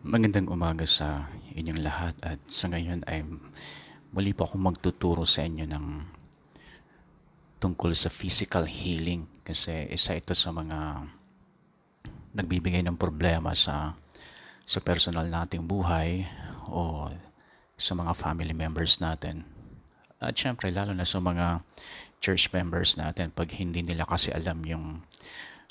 Magandang umaga sa inyong lahat at sa ngayon ay muli po akong magtuturo sa inyo ng tungkol sa physical healing kasi isa ito sa mga nagbibigay ng problema sa personal nating buhay o sa mga family members natin. At syempre lalo na sa mga church members natin pag hindi nila kasi alam yung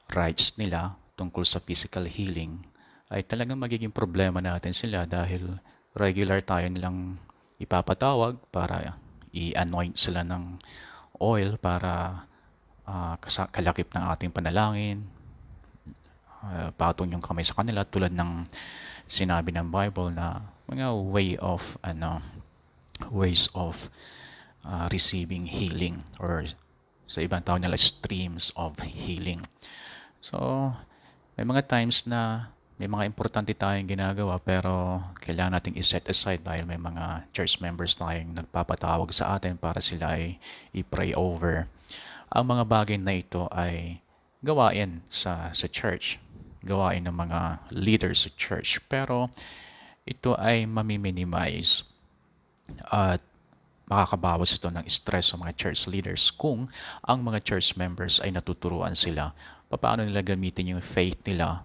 rights nila tungkol sa physical healing ay talagang magiging problema natin sila dahil regular tayo nilang ipapatawag para i-anoint sila ng oil para kalakip ng ating panalangin, patong yung kamay sa kanila tulad ng sinabi ng Bible na mga ways of receiving healing or sa ibang tawag nila streams of healing. So, may mga times na may mga importante tayong ginagawa pero kailangan nating i-set aside dahil may mga church members tayong nagpapatawag sa atin para sila ay i-pray over. Ang mga bagay na ito ay gawain sa church, gawain ng mga leaders sa church. Pero ito ay mamiminimize at makakabawas ito ng stress sa mga church leaders kung ang mga church members ay natuturuan sila paano nila gamitin yung faith nila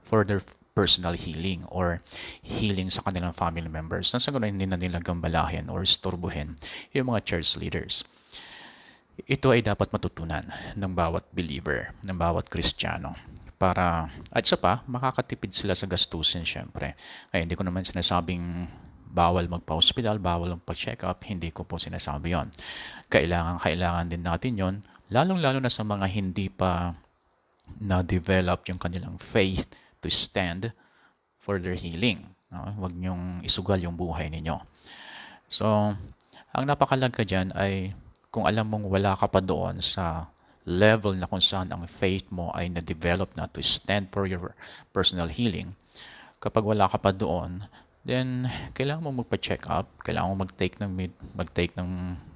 for their personal healing or healing sa kanilang family members nang sa ganun hindi na nila gambalahin or istorbohin yung mga church leaders. Ito ay dapat matutunan ng bawat believer, ng bawat Kristiyano para at isa pa makakatipid sila sa gastusin syempre. Kaya hindi ko naman sinasabing bawal magpa-hospital, bawal magpa-check up, hindi ko po sinasabi yon. Kailangan din natin yon, lalong-lalo na sa mga hindi pa na-develop yung kanilang faith to stand for their healing. No? Huwag niyong isugal yung buhay ninyo. So, ang napakalaga dyan ay kung alam mong wala ka pa doon sa level na kung saan ang faith mo ay na-develop na to stand for your personal healing, kapag wala ka pa doon, then kailangan mo magpa-check up, kailangan mo mag-take ng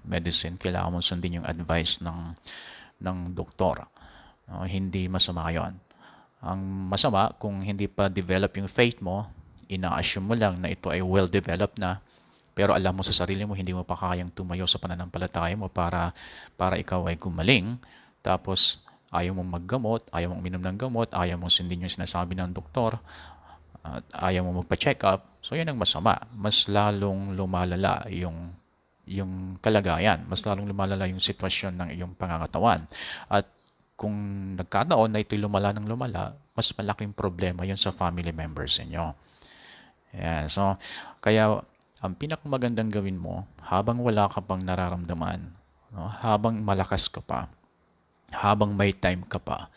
medicine, kailangan mo sundin yung advice ng doktor. No, hindi masama 'yon. Ang masama kung hindi pa develop yung faith mo, ina-assume mo lang na ito ay well-developed na, pero alam mo sa sarili mo hindi mo pa kayang tumayo sa pananampalataya mo para ikaw ay gumaling. Tapos ayaw mong maggamot, ayaw mong uminom ng gamot, ayaw mong sundin yung sinasabi ng doktor, at ayaw mong magpa-check up. So 'yun ang masama. Mas lalong lumalala yung kalagayan, mas lalong lumalala yung sitwasyon ng iyong pangangatawan. At kung nagkataon na ito'y lumala ng lumala, mas malaking problema yun sa family members ninyo. Yan. So, kaya ang pinakamagandang gawin mo, habang wala ka pang nararamdaman, no, habang malakas ka pa, habang may time ka pa,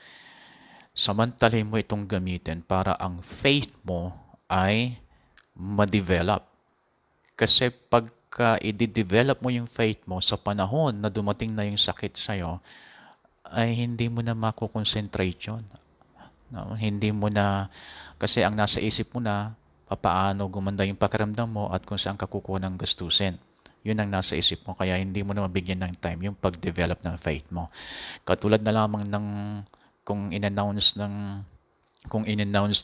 samantalin mo itong gamitin para ang faith mo ay ma-develop. Kasi pagka i-develop mo yung faith mo sa panahon na dumating na yung sakit sa'yo, ay hindi mo na makukonsentrate yun. No? Hindi mo na, kasi ang nasa isip mo na, paano gumanda yung pakiramdam mo at kung saan ka kukuha ng gastusin. Yun ang nasa isip mo, kaya hindi mo na mabigyan ng time yung pag-develop ng faith mo. Katulad na lamang ng kung in-announce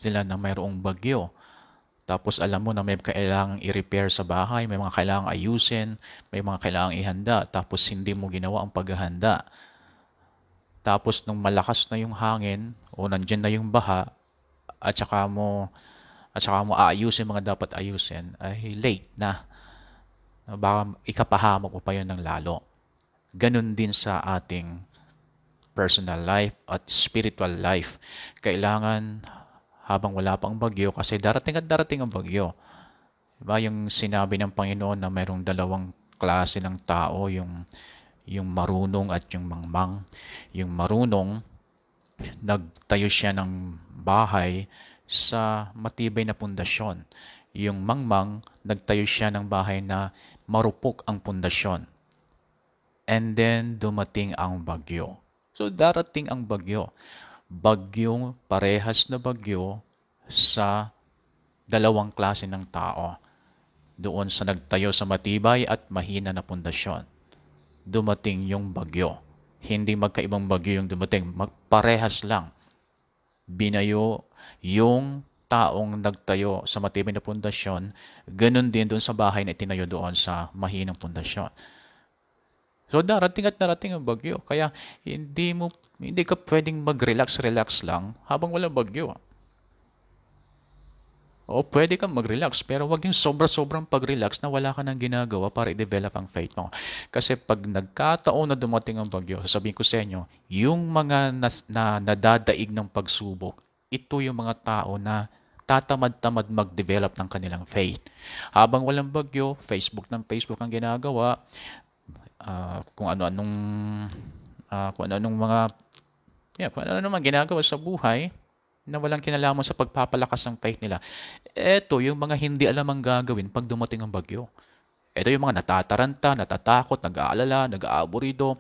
nila na mayroong bagyo, tapos alam mo na may kailangang i-repair sa bahay, may mga kailangang ayusin, may mga kailangang ihanda, tapos hindi mo ginawa ang paghahanda. Tapos nung malakas na yung hangin o nandiyan na yung baha at saka mo aayusin mga dapat ayusin, ay late na. Baka ikapahamak mo pa yun ng lalo. Ganun din sa ating personal life at spiritual life. Kailangan habang wala pang bagyo, kasi darating at darating ang bagyo. Diba yung sinabi ng Panginoon na mayroong dalawang klase ng tao, yung marunong at yung mangmang. Yung marunong, nagtayo siya ng bahay sa matibay na pundasyon. Yung mangmang, nagtayo siya ng bahay na marupok ang pundasyon. And then, dumating ang bagyo. So, darating ang bagyo. Bagyong, parehas na bagyo sa dalawang klase ng tao. Doon sa nagtayo sa matibay at mahina na pundasyon, dumating yung bagyo. Hindi magkaibang bagyo yung dumating. Parehas lang. binayo yung taong nagtayo sa matibay na pundasyon, ganun din doon sa bahay na itinayo doon sa mahinang pundasyon. So darating at darating ang bagyo. Kaya hindi ka pwedeng mag-relax lang habang wala bagyo. O pwede kang mag-relax, pero wag yung sobra-sobrang pag-relax na wala ka nang ginagawa para i-develop ang faith mo. Kasi pag nagkataon na dumating ang bagyo, sasabihin ko sa inyo, yung mga nadadaig ng pagsubok, ito yung mga tao na tatamad-tamad mag-develop ng kanilang faith. Habang walang bagyo, Facebook ang ginagawa, kung ano-anong mga kung ano naman ginagawa sa buhay na walang kinalaman sa pagpapalakas ng faith nila. Ito yung mga hindi alam ang gagawin pag dumating ang bagyo. Ito yung mga natataranta, natatakot, nag-aalala, nag-aaburido,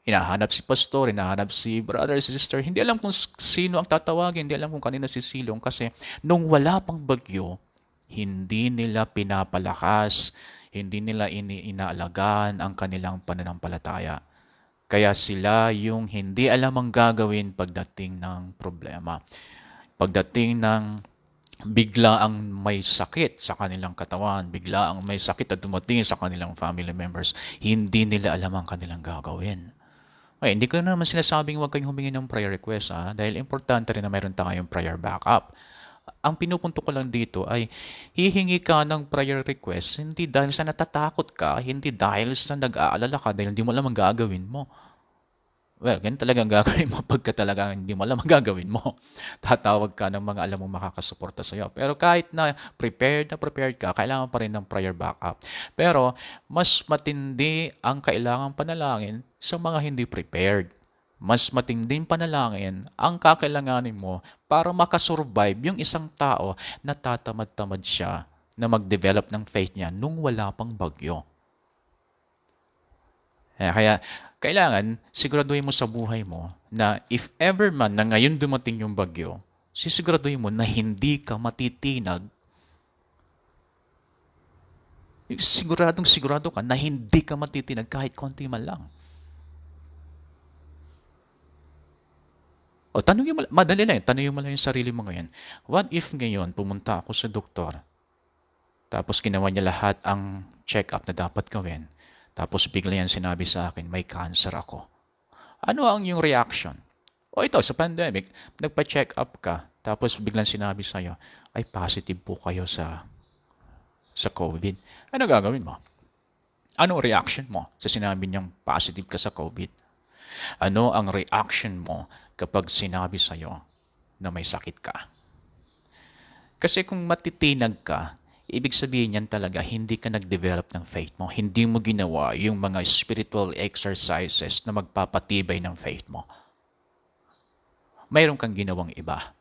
hinahanap si pastor, hinahanap si brother, si sister. Hindi alam kung sino ang tatawagin, hindi alam kung kanina sisilong kasi nung wala pang bagyo, hindi nila pinapalakas, hindi nila inaalagaan ang kanilang pananampalataya. Kaya sila yung hindi alam ang gagawin pagdating ng problema. Pagdating ng bigla ang may sakit sa kanilang katawan, bigla ang may sakit at dumating sa kanilang family members, hindi nila alam ang kanilang gagawin. Okay, hindi ko naman sinasabing huwag kayong humingi ng prayer request dahil importante rin na mayroon tayong prayer backup. Ang pinupunto ko lang dito ay hihingi ka ng prayer request hindi dahil sa natatakot ka, hindi dahil sa nag-aalala ka dahil hindi mo alam ang gagawin mo. Well, ganun talaga ang gagawin mo pagka talaga hindi mo alam ang gagawin mo. Tatawag ka ng mga alam mong makakasuporta sa'yo. Pero kahit na prepared ka, kailangan pa rin ng prayer backup. Pero mas matindi ang kailangan panalangin sa mga hindi prepared. Mas matinding panalangin ang kakailanganin mo para makasurvive yung isang tao na tatamad-tamad siya na mag-develop ng faith niya nung wala pang bagyo. Kaya kailangan siguraduhin mo sa buhay mo na if ever man na ngayon dumating yung bagyo, sisiguraduhin mo na hindi ka matitinag. Sigurado ka na hindi ka matitinag kahit konti man lang. O tanongin mo, madali lang, tanongin mo lang yung sarili mo ngayon. What if ngayon pumunta ako sa doktor, tapos ginawa niya lahat ang check-up na dapat gawin, tapos bigla yan sinabi sa akin, may cancer ako. Ano ang iyong reaction? O ito, sa pandemic, nagpa-check up ka, tapos biglang sinabi sa'yo, ay positive po kayo sa COVID. Ano gagawin mo? Ano reaction mo sa sinabi niyang positive ka sa COVID? Ano ang reaction mo kapag sinabi sa'yo na may sakit ka? Kasi kung matitinag ka, ibig sabihin yan talaga, hindi ka nag-develop ng faith mo. Hindi mo ginawa yung mga spiritual exercises na magpapatibay ng faith mo. Mayroon kang ginawang iba.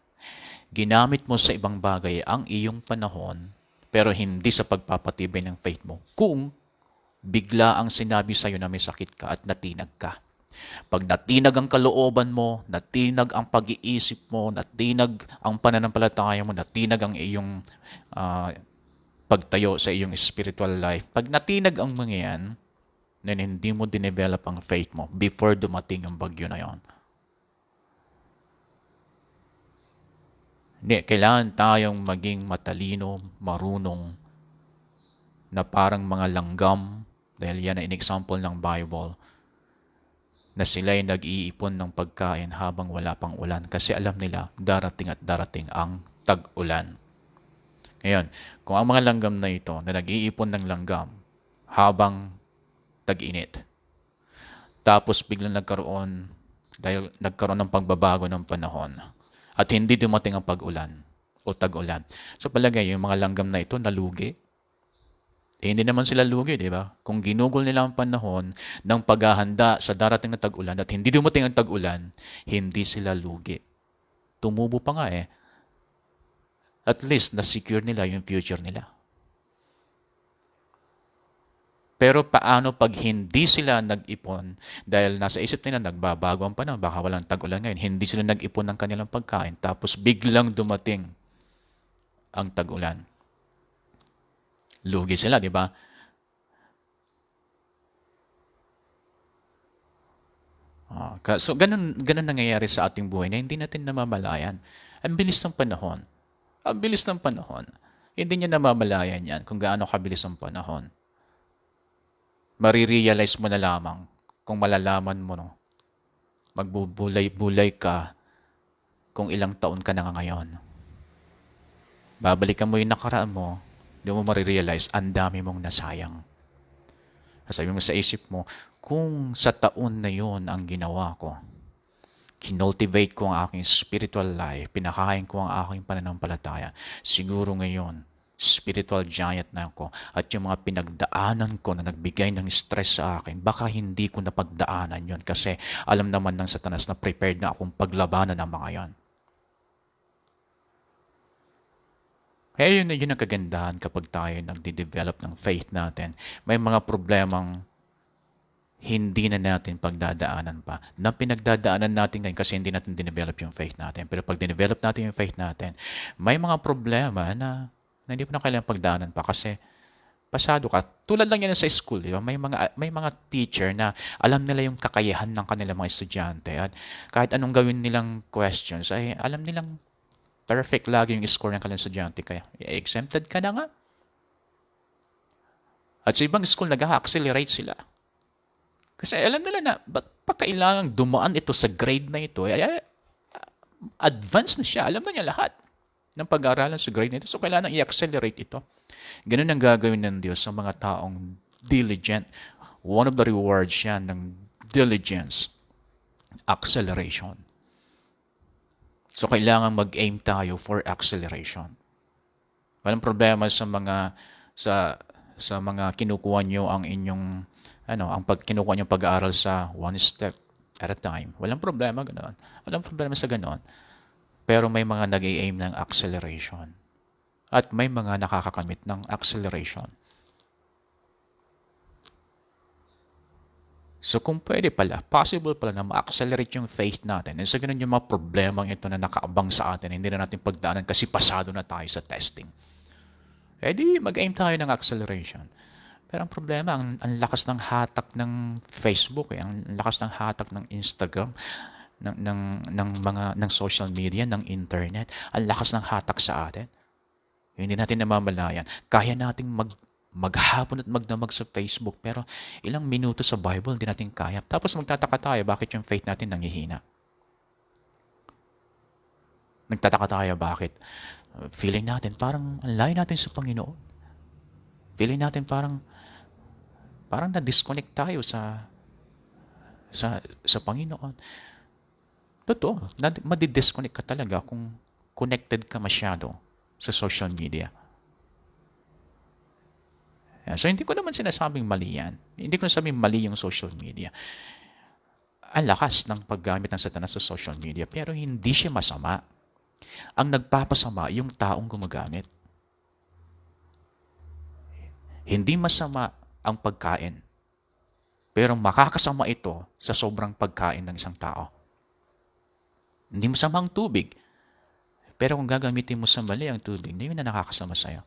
Ginamit mo sa ibang bagay ang iyong panahon, pero hindi sa pagpapatibay ng faith mo. Kung bigla ang sinabi sa'yo na may sakit ka at natinag ka. Pag natinag ang kalooban mo, natinag ang pag-iisip mo, natinag ang pananampalataya mo, natinag ang iyong pagtayo sa iyong spiritual life, pag natinag ang mga yan, then hindi mo dinevelop ang faith mo before dumating ang bagyo na yon. Hindi, kailangan tayong maging matalino, marunong, na parang mga langgam, dahil yan ay example ng Bible, na sila'y nag-iipon ng pagkain habang wala pang ulan kasi alam nila darating at darating ang tag-ulan. Ngayon, kung ang mga langgam na ito na nag-iipon ng langgam habang tag-init, tapos biglang nagkaroon ng pagbabago ng panahon at hindi dumating ang pag-ulan o tag-ulan. So palagay, yung mga langgam na ito nalugi. Hindi naman sila lugi, di ba? Kung ginugol nila ang panahon ng paghahanda sa darating na tag-ulan at hindi dumating ang tag-ulan, hindi sila lugi. Tumubo pa nga At least, na-secure nila yung future nila. Pero paano pag hindi sila nag-ipon dahil nasa isip nila nagbabago ang panahon, baka walang tag-ulan ngayon, hindi sila nag-ipon ng kanilang pagkain, tapos biglang dumating ang tag-ulan. Lugi sila, di ba? So, ganun nangyayari sa ating buhay na hindi natin namamalayan. Ang bilis ng panahon. Ang bilis ng panahon. Hindi niya namamalayan yan kung gaano kabilis ang panahon. Marirealize mo na lamang kung malalaman mo, no, magbubulay-bulay ka kung ilang taon ka na ngayon. Babalikan mo yung nakaraan mo, di mo marirealize, ang dami mong nasayang. Sabi mo sa isip mo, kung sa taon na yon ang ginawa ko, kinultivate ko ang aking spiritual life, pinakain ko ang aking pananampalataya, siguro ngayon, spiritual giant na ako at yung mga pinagdaanan ko na nagbigay ng stress sa akin, baka hindi ko napagdaanan yon kasi alam naman ng Satanas na prepared na akong paglabanan ng mga yon. Kaya yun ang kagandahan kapag tayo nagde-develop ng faith natin. May mga problemang hindi na natin pagdadaanan pa. Na pinagdadaanan natin ngayon kasi hindi natin dinevelop yung faith natin. Pero pag dinevelop natin yung faith natin, may mga problema na hindi pa na kailangan pagdaanan pa kasi pasado ka. Tulad lang yan sa school, di ba? May mga teacher na alam nila yung kakayahan ng kanilang mga estudyante at kahit anong gawin nilang questions ay alam nilang perfect lagi yung score ng kanilang estudyante kaya exempted ka na nga. At sa ibang school nag-accelerate sila. Kasi alam nila na ba't pa kailangang dumaan ito sa grade na ito? Advanced na siya. Alam na niya lahat ng pag-aaralan sa grade na ito. So, kailangan i-accelerate ito. Ganun ang gagawin ng Diyos sa mga taong diligent. One of the rewards yan ng diligence, acceleration. So, kailangan mag-aim tayo for acceleration. Walang problema sa mga kinukuha nyo ang inyong kinukuha nyo pag-aaral sa one step at a time. Walang problema ganoon. Walang problema sa ganoon. Pero may mga nag-i-aim ng acceleration. At may mga nakakakamit ng acceleration. So kung pwede pala, possible pala na ma-accelerate yung faith natin. And sa ganun yung mga problemang ito na nakaabang sa atin, hindi na natin pagdaanan kasi pasado na tayo sa testing. Eh di mag-aim tayo ng acceleration. Pero ang problema, ang lakas ng hatak ng Facebook, ang lakas ng hatak ng Instagram, ng social media, ng internet, ang lakas ng hatak sa atin. Hindi natin namamalayan. Kaya nating maghapon at magdamag sa Facebook, pero ilang minuto sa Bible, hindi natin kaya. Tapos magtataka tayo, bakit yung faith natin nanghihina? Nagtataka tayo, bakit? Feeling natin, parang layo natin sa Panginoon. Feeling natin, parang na-disconnect tayo sa Panginoon. Totoo, madidisconnect ka talaga kung connected ka masyado sa social media. So, hindi ko naman sinasabing mali yan. Hindi ko nasabing mali yung social media. Ang lakas ng paggamit ng Satanas sa social media, pero hindi siya masama. Ang nagpapasama, yung taong gumagamit. Hindi masama ang pagkain, pero makakasama ito sa sobrang pagkain ng isang tao. Hindi masama ang tubig, pero kung gagamitin mo sa mali ang tubig, hindi mo na nakakasama sa'yo.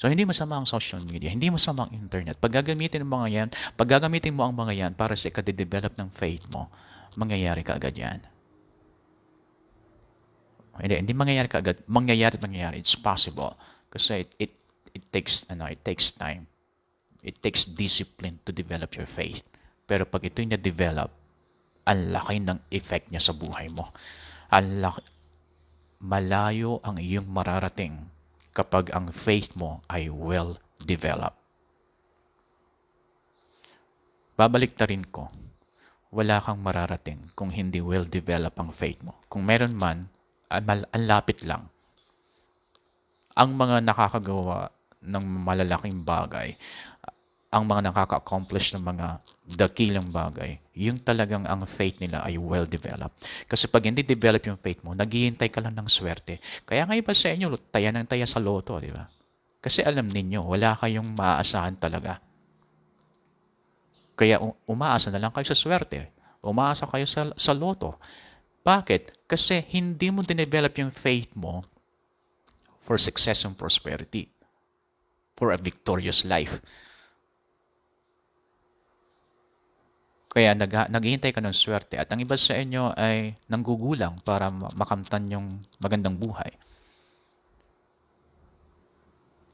So, hindi masama ang social media, hindi masama ang internet. Pag gagamitin mo ang mga yan para sa ika-develop ng faith mo, mangyayari ka agad yan. Hindi mangyayari ka agad. Mangyayari. It's possible. Kasi it takes time. It takes discipline to develop your faith. Pero pag ito'y na-develop, ang laki ng effect niya sa buhay mo. Malayo ang iyong mararating kapag ang faith mo ay well-developed. Babalik-tarin ko, wala kang mararating kung hindi well-developed ang faith mo. Kung meron man, ang lapit lang. Ang mga nakakagawa ng malalaking bagay, ang mga nakaka-accomplish ng mga dakilang bagay, yung talagang ang faith nila ay well-developed. Kasi pag hindi develop yung faith mo, naghihintay ka lang ng swerte. Kaya nga iba sa inyo, taya ng taya sa loto, di ba? Kasi alam ninyo, wala kayong maaasahan talaga. Kaya umaasa na lang kayo sa swerte. Umaasa kayo sa loto. Bakit? Kasi hindi mo dinevelop yung faith mo for success and prosperity. For a victorious life. Kaya naghihintay ka ng swerte at ang iba sa inyo ay nanggugulang para makamtan yung magandang buhay.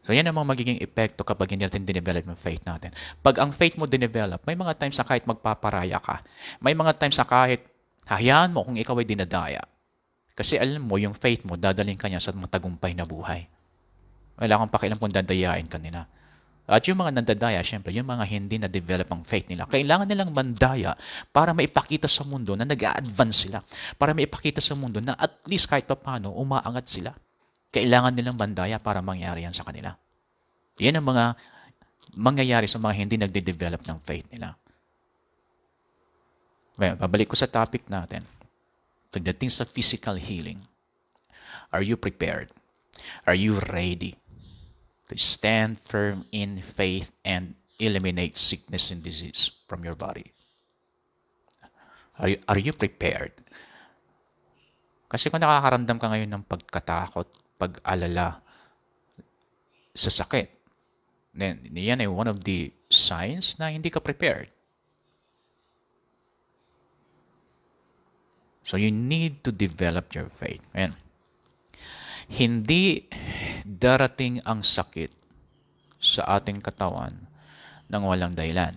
So yan ang mga magiging epekto kapag hindi natin dinevelop yung faith natin. Pag ang faith mo dinevelop, may mga times na kahit magpaparaya ka, may mga times na kahit hayaan mo kung ikaw ay dinadaya. Kasi alam mo, yung faith mo, dadaling ka niya sa matagumpay na buhay. Wala kang pakialam kung dadayain ka nila. At yung mga nandadaya, syempre, yung mga hindi na-develop ang faith nila, kailangan nilang mandaya para maipakita sa mundo na nag-a-advance sila. Para maipakita sa mundo na at least kahit pa paano, umaangat sila. Kailangan nilang mandaya para mangyari yan sa kanila. Yan ang mga mangyayari sa mga hindi nagde-develop ng faith nila. Well, pabalik ko sa topic natin. Pagdating sa physical healing, are you prepared? Are you ready to stand firm in faith and eliminate sickness and disease from your body? Are you prepared? Kasi kung nakakaramdam ka ngayon ng pagkatakot, pag-alala sa sakit, then yan ay one of the signs na hindi ka prepared. So you need to develop your faith. Ayan. Hindi darating ang sakit sa ating katawan nang walang dahilan.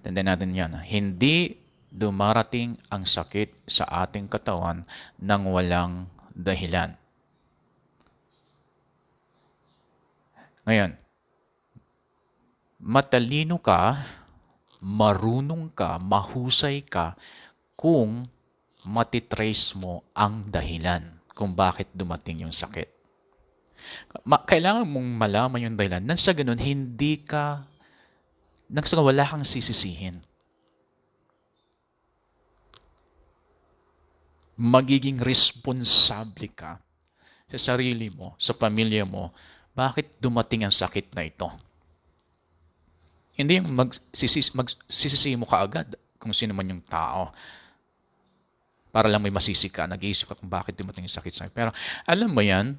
Tandaan natin yan. Hindi dumarating ang sakit sa ating katawan nang walang dahilan. Ngayon, matalino ka, marunong ka, mahusay ka kung matitrace mo ang dahilan kung bakit dumating yung sakit. Kailangan mong malaman yung dahilan. Nang sa ganun, wala kang sisisihin. Magiging responsable ka sa sarili mo, sa pamilya mo, bakit dumating ang sakit na ito. Hindi yung magsisisi mo kaagad kung sino man yung tao. Para lang may masisi ka, nag-iisip ka kung bakit dumating yung sakit sa'yo. Pero alam mo yan,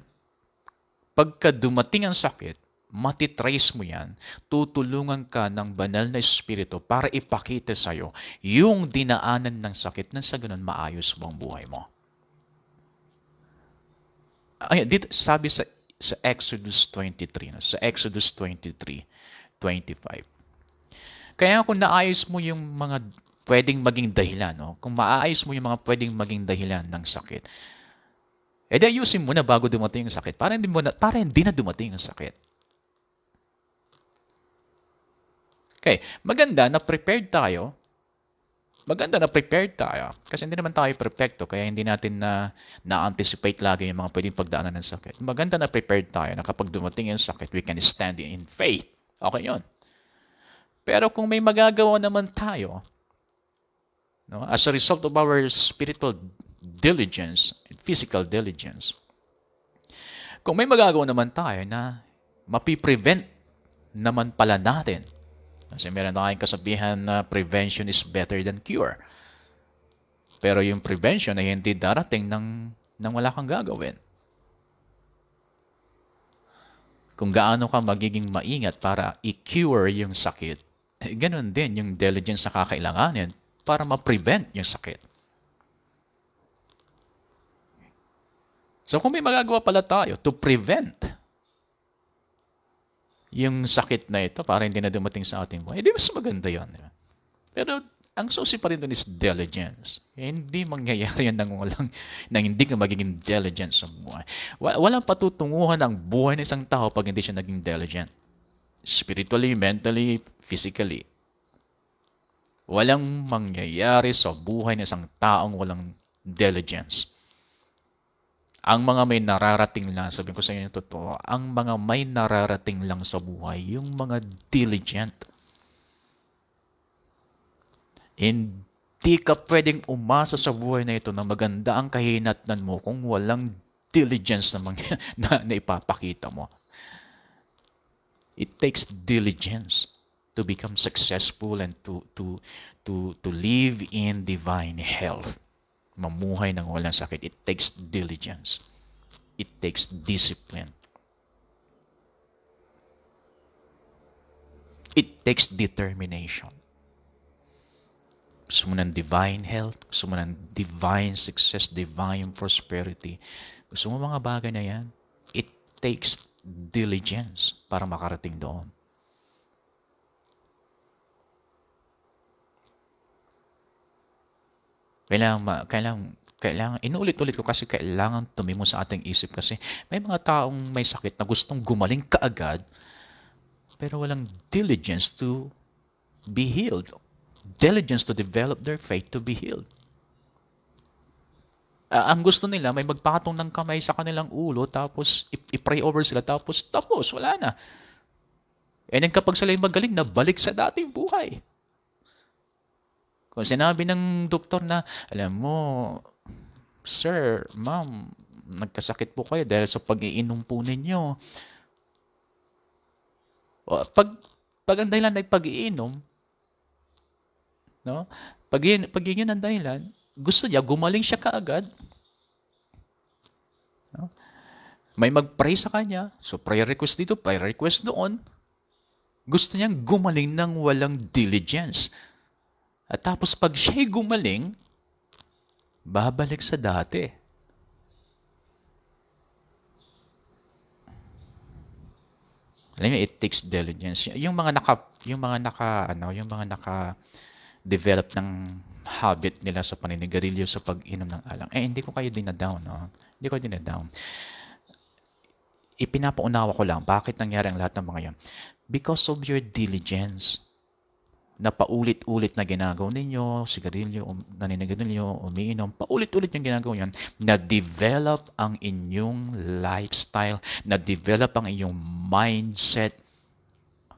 pagka dumating ang sakit, matitrace mo yan, tutulungan ka ng banal na espiritu para ipakita sa'yo yung dinaanan ng sakit na sa ganun maayos mo ang buhay mo. Ay, dito sabi sa Exodus 23, sa Exodus 23:25. Kaya kung naayos mo yung mga pwedeng maging dahilan, kung maaayos mo yung mga pwedeng maging dahilan ng sakit, edi ayusin mo na bago dumating yung sakit para hindi na dumating yung sakit. Okay, maganda na prepared tayo. Kasi hindi naman tayo perfecto, kaya hindi natin na-anticipate lagi yung mga pwedeng pagdaanan ng sakit. Maganda na prepared tayo na kapag dumating yung sakit, we can stand in faith. Okay yun. Pero kung may magagawa naman tayo, as a result of our spiritual diligence and physical diligence, kung may magagawa naman tayo na mapiprevent naman pala natin, kasi meron na kayong kasabihan na prevention is better than cure. Pero yung prevention ay hindi darating nang wala kang gagawin. Kung gaano ka magiging maingat para i-cure yung sakit, ganun din yung diligence na kakailanganin para ma-prevent yung sakit. So kung may magagawa pala tayo to prevent yung sakit na ito para hindi na dumating sa ating buhay, mas maganda yan. Pero ang susi pa rin doon is diligence. Hindi mangyayari yan nang hindi ka magiging diligent sa buhay. Walang patutunguhan ang buhay ng isang tao pag hindi siya naging diligent. Spiritually, mentally, physically. Walang mangyayari sa buhay ng isang taong walang diligence. Ang mga may nararating lang, sabihin ko sa inyo totoo, ang mga may nararating lang sa buhay, yung mga diligent. Hindi ka pwedeng umasa sa buhay na ito na maganda ang kahinatnan mo kung walang diligence na ipapakita mo. It takes diligence to become successful and to live in divine health. Mamuhay ng walang sakit. It takes diligence. It takes discipline. It takes determination. Gusto mo ng divine health, gusto mo ng divine success, divine prosperity. Gusto mo mga bagay na yan? It takes diligence para makarating doon. Kailangan, inuulit-ulit ko kasi kailangan tumimo sa ating isip kasi may mga taong may sakit na gustong gumaling kaagad pero walang diligence to be healed. Diligence to develop their faith to be healed. Ang gusto nila, may magpatong ng kamay sa kanilang ulo, tapos i-pray over sila, tapos wala na. And then kapag sila magaling, nabalik sa dating buhay. Kung sinabi ng doktor na, alam mo, sir, ma'am, nagkasakit po kayo dahil sa pag-iinom po ninyo. Pag ang dahilan ay pag-iinom, no? Pag yun ang dahilan, gusto niya, gumaling siya kaagad. No? May mag-pray sa kanya. So, prayer request dito, prayer request doon. Gusto niyang gumaling ng walang diligence. At tapos, pag siya'y gumaling, babalik sa dati. Alam mo, it takes diligence. Yung mga naka-develop ng habit nila sa paninigarilyo, sa pag-inom ng alak. Hindi ko kayo dinadown, no? Hindi ko dinadown. Ipinapaunawa ko lang bakit nangyari ang lahat ng mga yan. Because of your diligence, na paulit-ulit na ginagawa ninyo, sigarilyo, naninigarilyo, umiinom, paulit-ulit yung ginagawa yan, na-develop ang inyong lifestyle, na-develop ang inyong mindset,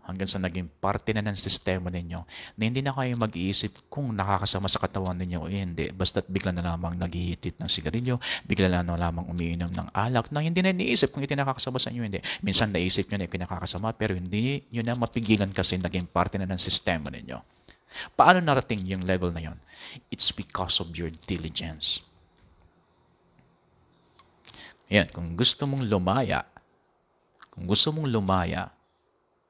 hanggang sa naging parte na ng sistema ninyo, na hindi na kayo mag-iisip kung nakakasama sa katawan ninyo o hindi. Basta't bigla na lamang naghihitit ng sigarilyo, bigla na lamang umiinom ng alak na hindi na iniisip kung ito nakakasama sa inyo, hindi. Minsan naisip nyo na pinakakasama, pero hindi nyo na mapigilan kasi naging parte na ng sistema ninyo. Paano narating yung level na yon? It's because of your diligence. Yan, kung gusto mong lumaya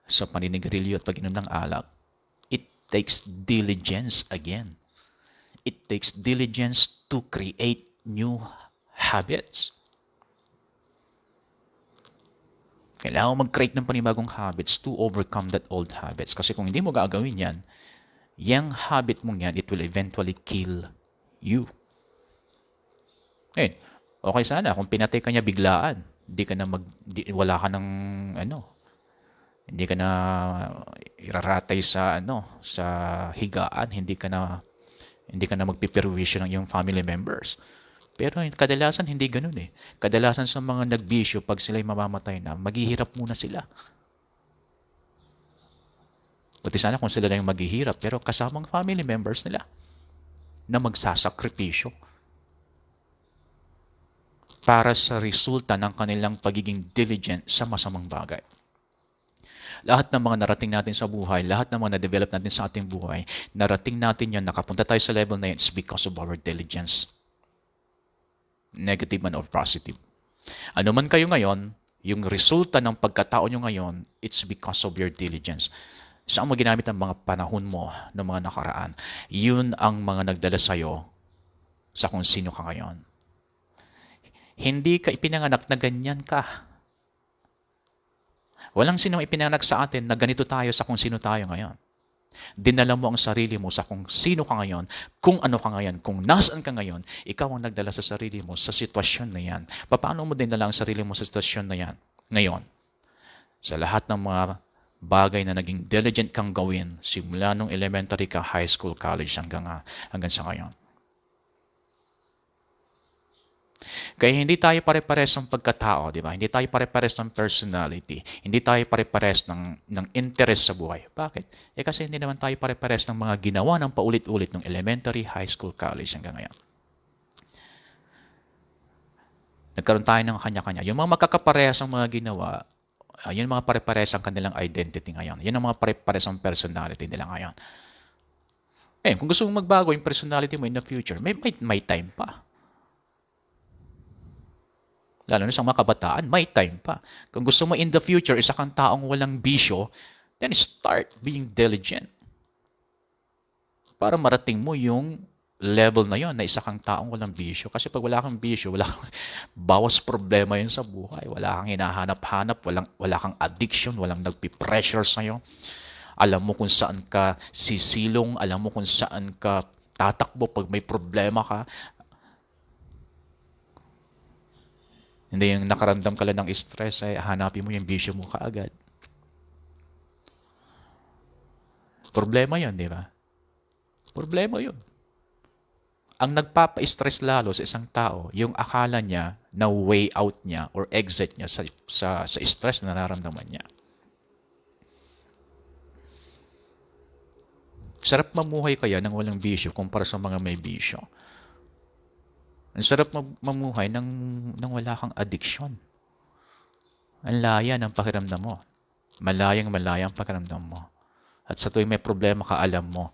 sa paninigarilyo at pag-inom ng alak, it takes diligence again. It takes diligence to create new habits. Kailangan mag-create ng panibagong habits to overcome that old habits. Kasi kung hindi mo gagawin yan, yung habit mong yan, it will eventually kill you. Okay sana kung pinatay ka niya biglaan, wala ka ng hindi ka na iraratay sa higaan, hindi ka na magpiperwisyo ng iyong family members. Pero kadalasan hindi ganoon eh. Kadalasan sa mga nagbisyo, pag sila'y mamamatay na, maghihirap muna sila. Buti sana kung sila lang yung maghihirap, pero kasamang family members nila na magsasakripisyo para sa resulta ng kanilang pagiging diligent sa masamang bagay. Lahat ng mga narating natin sa buhay, lahat ng mga na-develop natin sa ating buhay, narating natin yan, nakapunta tayo sa level na yan, it's because of our diligence. Negative man or positive. Ano man kayo ngayon, yung resulta ng pagkatao nyo ngayon, it's because of your diligence. Saan mo ginamit ang mga panahon mo ng mga nakaraan? Yun ang mga nagdala sa'yo sa kung sino ka ngayon. Hindi ka ipinanganak na ganyan ka. Walang sinong ipinanganak sa atin na ganito tayo sa kung sino tayo ngayon. Dinala mo ang sarili mo sa kung sino ka ngayon, kung ano ka ngayon, kung nasaan ka ngayon, ikaw ang nagdala sa sarili mo sa sitwasyon na yan. Paano mo dinala ang sarili mo sa sitwasyon na yan ngayon? Sa lahat ng mga bagay na naging diligent kang gawin, simula nung elementary ka, high school, college, hanggang sa ngayon. Kaya hindi tayo pare-pares ng pagkatao, di ba? Hindi tayo pare-pares ng personality. Hindi tayo pare-pares ng interest sa buhay. Bakit? Kasi hindi naman tayo pare-pares ng mga ginawa ng paulit-ulit ng elementary, high school, college hanggang ngayon. Nagkaroon tayo ng kanya-kanya. Yung mga magkakaparehas ang mga ginawa, yun ang mga pare-pares ang kanilang identity ngayon. Yun ang mga pare-pares ang personality nila ngayon. Kung gusto mong magbago yung personality mo in the future, may time pa. Lalo na sa mga kabataan, may time pa. Kung gusto mo in the future, isa kang taong walang bisyo, then start being diligent. para marating mo yung level na yon na isa kang taong walang bisyo. Kasi pag wala kang bisyo, wala kang, bawas problema yun sa buhay. Wala kang hinahanap-hanap, wala kang addiction, walang nagpipressure sa'yo. Alam mo kung saan ka sisilong, alam mo kung saan ka tatakbo pag may problema ka. Hindi yung nakaramdam ka lang ng stress, ay hanapin mo yung bisyo mo kaagad. Problema yun, di ba? Problema yun. Ang nagpapa-stress lalo sa isang tao, yung akala niya na way out niya or exit niya sa stress na nararamdaman niya. Sarap mamuhay kaya ng walang bisyo kumpara sa mga may bisyo. Ang sarap mamuhay nang wala kang addiction. Ang laya ng pakiramdam mo. Malayang-malaya ang pakiramdam mo. At sa tuwing may problema ka, alam mo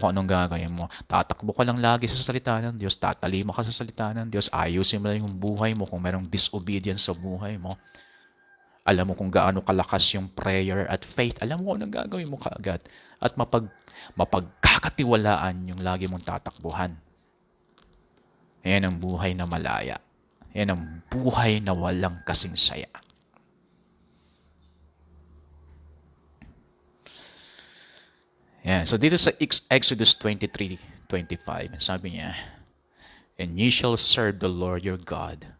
kung anong gagawin mo. Tatakbo ka lang lagi sa salita ng Diyos. Tatalima ka sa salita ng Diyos. Ayusin mo lang yung buhay mo kung mayroong disobedience sa buhay mo. Alam mo kung gaano kalakas yung prayer at faith. Alam mo kung anong gagawin mo kaagad. At mapagkakatiwalaan yung lagi mong tatakbuhan. Yan ang buhay na malaya. Yan ang buhay na walang kasing saya. Yeah, so dito sa Exodus 23:25, sabi niya, "And ye shall serve the Lord your God,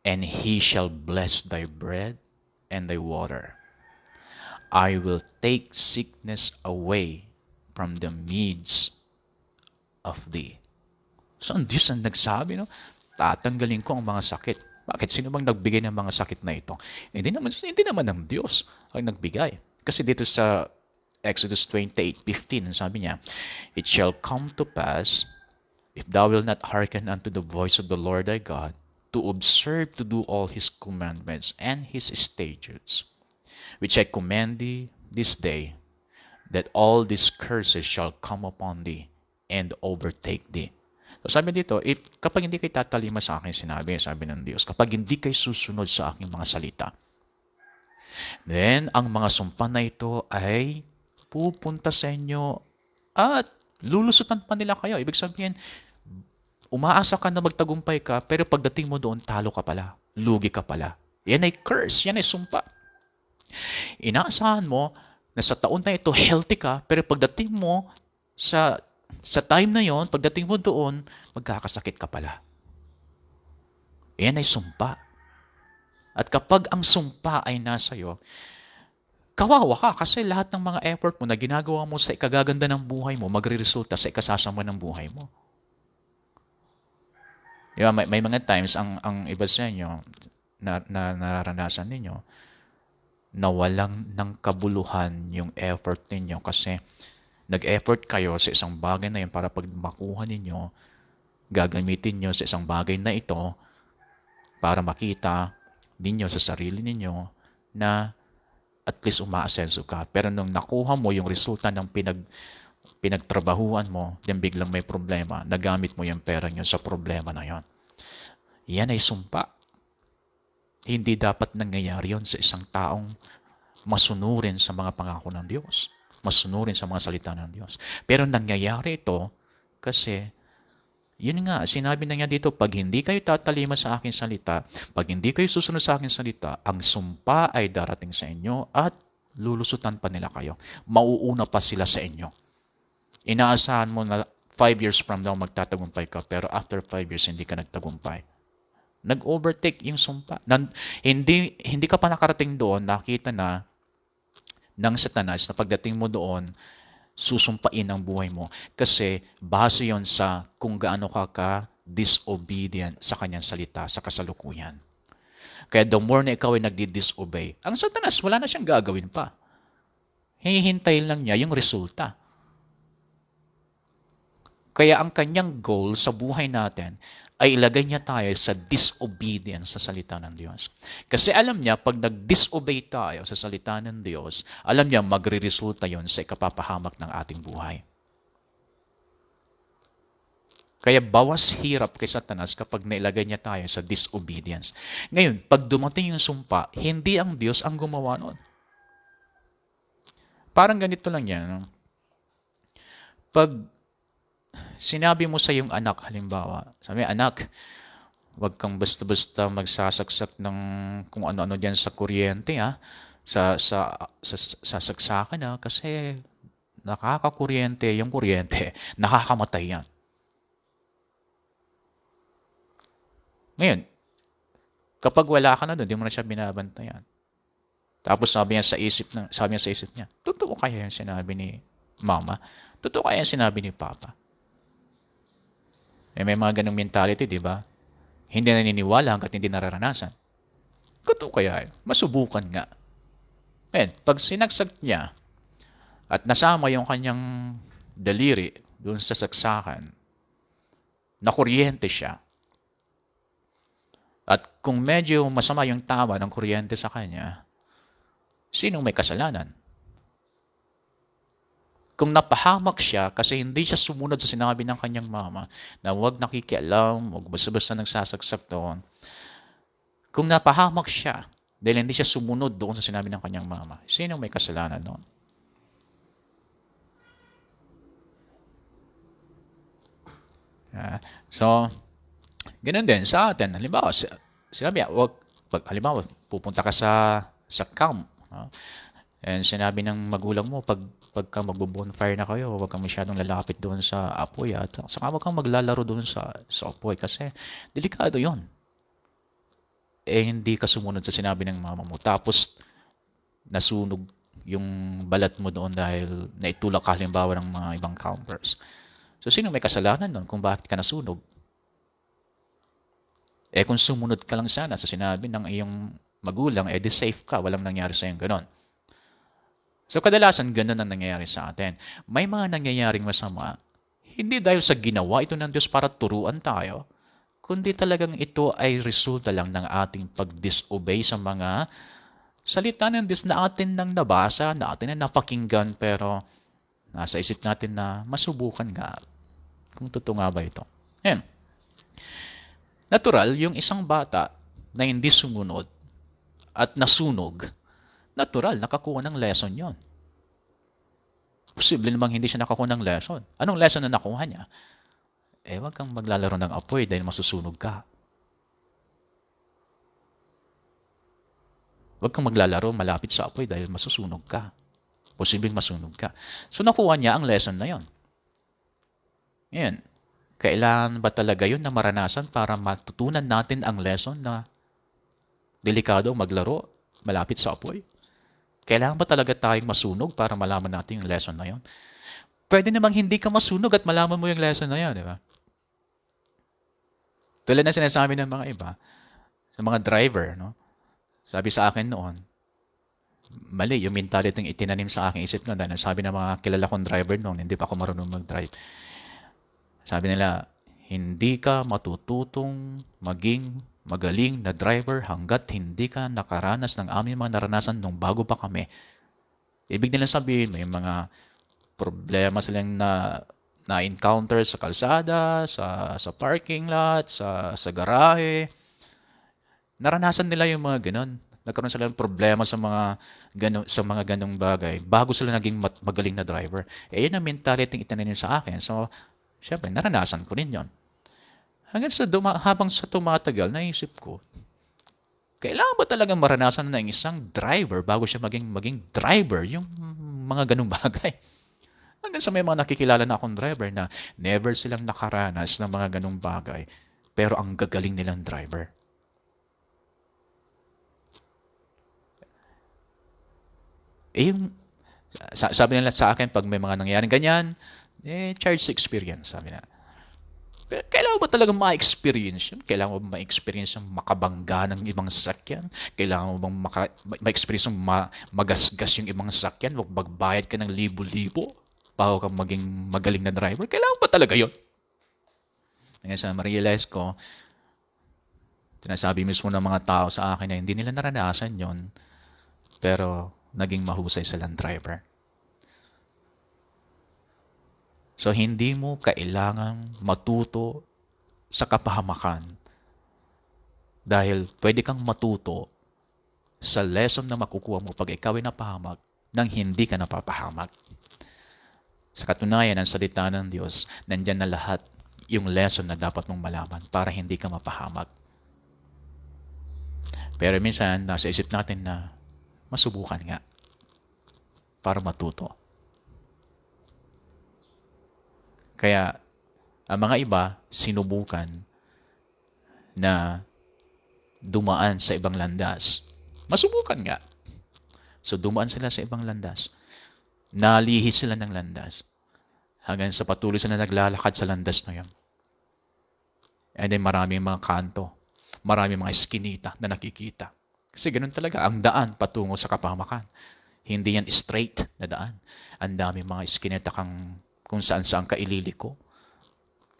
and He shall bless thy bread and thy water. I will take sickness away from the midst of thee." So ang Diyos ang nagsabi, no? Tatanggalin ko ang mga sakit. Bakit? Sino bang nagbigay ng mga sakit na ito? Hindi naman ang Diyos ang nagbigay. Kasi dito sa Exodus 28:15, sabi niya, "It shall come to pass, if thou wilt not hearken unto the voice of the Lord thy God, to observe to do all his commandments and his statutes, which I command thee this day, that all these curses shall come upon thee and overtake thee." So sabi dito, kapag hindi kayo tatalima sa akin sabi ng Diyos, kapag hindi kayo susunod sa aking mga salita, then ang mga sumpa na ito ay pupunta sa inyo at lulusutan pa nila kayo. Ibig sabihin, umaasa ka na magtagumpay ka, pero pagdating mo doon, talo ka pala. Lugi ka pala. Yan ay curse. Yan ay sumpa. Inaasahan mo na sa taon na ito, healthy ka, pero pagdating mo sa time na yon, pagdating mo doon, magkakasakit ka pala. Yan ay sumpa. At kapag ang sumpa ay nasa iyo, kawawa ka kasi lahat ng mga effort mo na ginagawa mo sa ikagaganda ng buhay mo, magre-resulta sa ikasasama ng buhay mo. Diba, may mga times, ang iba sa inyo, na nararanasan ninyo, na walang ng kabuluhan yung effort ninyo kasi nag-effort kayo sa isang bagay na yun para pag makuha ninyo, gagamitin nyo sa isang bagay na ito para makita ninyo sa sarili ninyo na at least umaasenso ka. Pero nung nakuha mo yung resulta ng pinagtrabahuan mo, then biglang may problema, nagamit mo yung pera nyo sa problema na yon. Yan ay sumpa. Hindi dapat nangyayari yon sa isang taong masunurin sa mga pangako ng Diyos. Masunurin sa mga salita ng Diyos. Pero nangyayari ito kasi yun nga, sinabi na niya dito, pag hindi kayo tatalima sa aking salita, pag hindi kayo susunod sa aking salita, ang sumpa ay darating sa inyo at lulusutan pa nila kayo. Mauuna pa sila sa inyo. Inaasahan mo na 5 years from now magtatagumpay ka, pero after 5 years hindi ka nagtagumpay. Nag-overtake yung sumpa. Hindi ka pa nakarating doon, nakita na ng Satanas na pagdating mo doon, susumpain ang buhay mo. Kasi base yon sa kung gaano ka disobedient sa kanyang salita, sa kasalukuyan. Kaya the more na ikaw ay nagdi-disobey, ang Satanas, wala na siyang gagawin pa. Hihintayin lang niya yung resulta. Kaya ang kanyang goal sa buhay natin ay ilagay niya tayo sa disobedience sa salita ng Diyos. Kasi alam niya, pag nag-disobey tayo sa salita ng Diyos, alam niya magre-resulta yon sa ikapapahamak ng ating buhay. Kaya bawas hirap kay Satanas kapag nailagay niya tayo sa disobedience. Ngayon, pag dumating yung sumpa, hindi ang Diyos ang gumawa nun. Parang ganito lang yan. Pag sinabi mo sa iyong anak, halimbawa, sabi, anak, huwag kang basta-basta magsasaksak ng kung ano-ano diyan sa kuryente, ha. Sa saksakan, ha, kasi nakakakuryente yung kuryente, nakakamatay yan. Ngayon, kapag wala ka na doon, di mo na siya binabantayan. Tapos sabi niya sa isip niya, totoo kaya yung sinabi ni mama? Totoo kaya yung sinabi ni papa? May mga ganong mentality, di ba? Hindi naniniwala hanggat hindi nararanasan. Totoo kaya yun? Masubukan nga. Pag sinagsak niya at nasama yung kanyang daliri doon sa saksakan, nakuryente siya. At kung medyo masama yung tama ng kuryente sa kanya, sinong may kasalanan? Kung napahamak siya kasi hindi siya sumunod sa sinabi ng kanyang mama na huwag nakikialam, huwag basta-basta nagsasaksak doon. Kung napahamak siya dahil hindi siya sumunod doon sa sinabi ng kanyang mama, sinong may kasalanan doon? So, ganun din sa atin. Halimbawa, sinabi, halimbawa, pupunta ka sa camp. And sinabi ng magulang mo, pagka magbo-bonfire na kayo, huwag kang masyadong lalapit doon sa apoy. At saka huwag kang maglalaro doon sa apoy kasi delikado yon. Hindi ka sumunod sa sinabi ng mama mo. Tapos, nasunog yung balat mo doon dahil naitulak ka halimbawa ng mga ibang campers. So, sino may kasalanan doon kung bakit ka nasunog? Kung sumunod ka lang sana sa sinabi ng iyong magulang, di safe ka, walang nangyari sa iyong ganon. So, kadalasan ganon ang nangyayari sa atin. May mga nangyayaring masama, hindi dahil sa ginawa ito ng Diyos para turuan tayo, kundi talagang ito ay resulta lang ng ating pag-disobey sa mga salita ng Diyos na atin nang nabasa, na atin na napakinggan, pero nasa isip natin na masubukan nga kung totoo nga ba ito. Natural, yung isang bata na hindi sumunod at nasunog, natural, nakakuha ng lesson yon. Posible namang hindi siya nakakuha ng lesson. Anong lesson na nakuha niya? Huwag kang maglalaro ng apoy dahil masusunog ka. Huwag kang maglalaro malapit sa apoy dahil masusunog ka. Posibleng masunog ka. So, nakuha niya ang lesson na yon. Yan. Kailangan ba talaga yun na maranasan para matutunan natin ang lesson na delikado maglaro malapit sa apoy? Kailangan ba talaga tayong masunog para malaman natin yung lesson na yon? Pwede namang hindi ka masunog at malaman mo yung lesson na yon, di ba? Tulad na sinasabi ng mga iba, sa mga driver, no? Sabi sa akin noon, mali yung mentality yung itinanim sa aking isip noon. Dahil sabi ng mga kilala kong driver noon, hindi pa ako marunong mag-drive. Sabi nila, hindi ka matututong maging magaling na driver hanggat hindi ka nakaranas ng aming mga naranasan nung bago pa kami. Ibig nilang sabihin, may mga problema silang na-encounter sa kalsada, sa parking lot, sa garahe. Naranasan nila yung mga ganon. Nagkaroon sila ng problema sa mga ganong bagay bago sila naging magaling na driver. Yun ang mentality yung itinanim sa akin. So, syempre, naranasan ko rin yon. Hanggang habang sa tumatagal, naisip ko, kailangan ba talagang maranasan ng isang driver bago siya maging driver yung mga ganung bagay? Hanggang sa may mga nakikilala na akong driver na never silang nakaranas ng mga ganung bagay, pero ang gagaling nilang driver. Sabi nila sa akin, pag may mga nangyaring ganyan, charge sa experience, sabi nila. Kailangan ba talaga ma-experience yun? Kailangan mo ba ma-experience yung makabangga ng ibang sasakyan? Kailangan mo bang ma-experience yung magasgas yung ibang sasakyan? Magbayad ka ng libo-libo bago ka maging magaling na driver? Kailangan ba talaga yun? Ngayon sa ma-realize ko, sinasabi mismo ng mga tao sa akin na hindi nila naranasan yon, pero naging mahusay silang driver. So, hindi mo kailangang matuto sa kapahamakan dahil pwede kang matuto sa lesson na makukuha mo pag ikaw ay napahamak nang hindi ka napapahamak. Sa katunayan, ang salita ng Diyos, nandyan na lahat yung lesson na dapat mong malaman para hindi ka mapahamak. Pero minsan, nasa isip natin na masubukan nga para matuto. Kaya, ang mga iba, sinubukan na dumaan sa ibang landas. Masubukan nga. So, dumaan sila sa ibang landas. Nalihis sila ng landas. Hanggang sa patuloy sila naglalakad sa landas na yun. And then maraming mga kanto. Maraming mga eskinita na nakikita. Kasi ganun talaga, ang daan patungo sa kapahamakan. Hindi yan straight na daan. Ang daming mga eskinita kung saan-saan ka ililiko.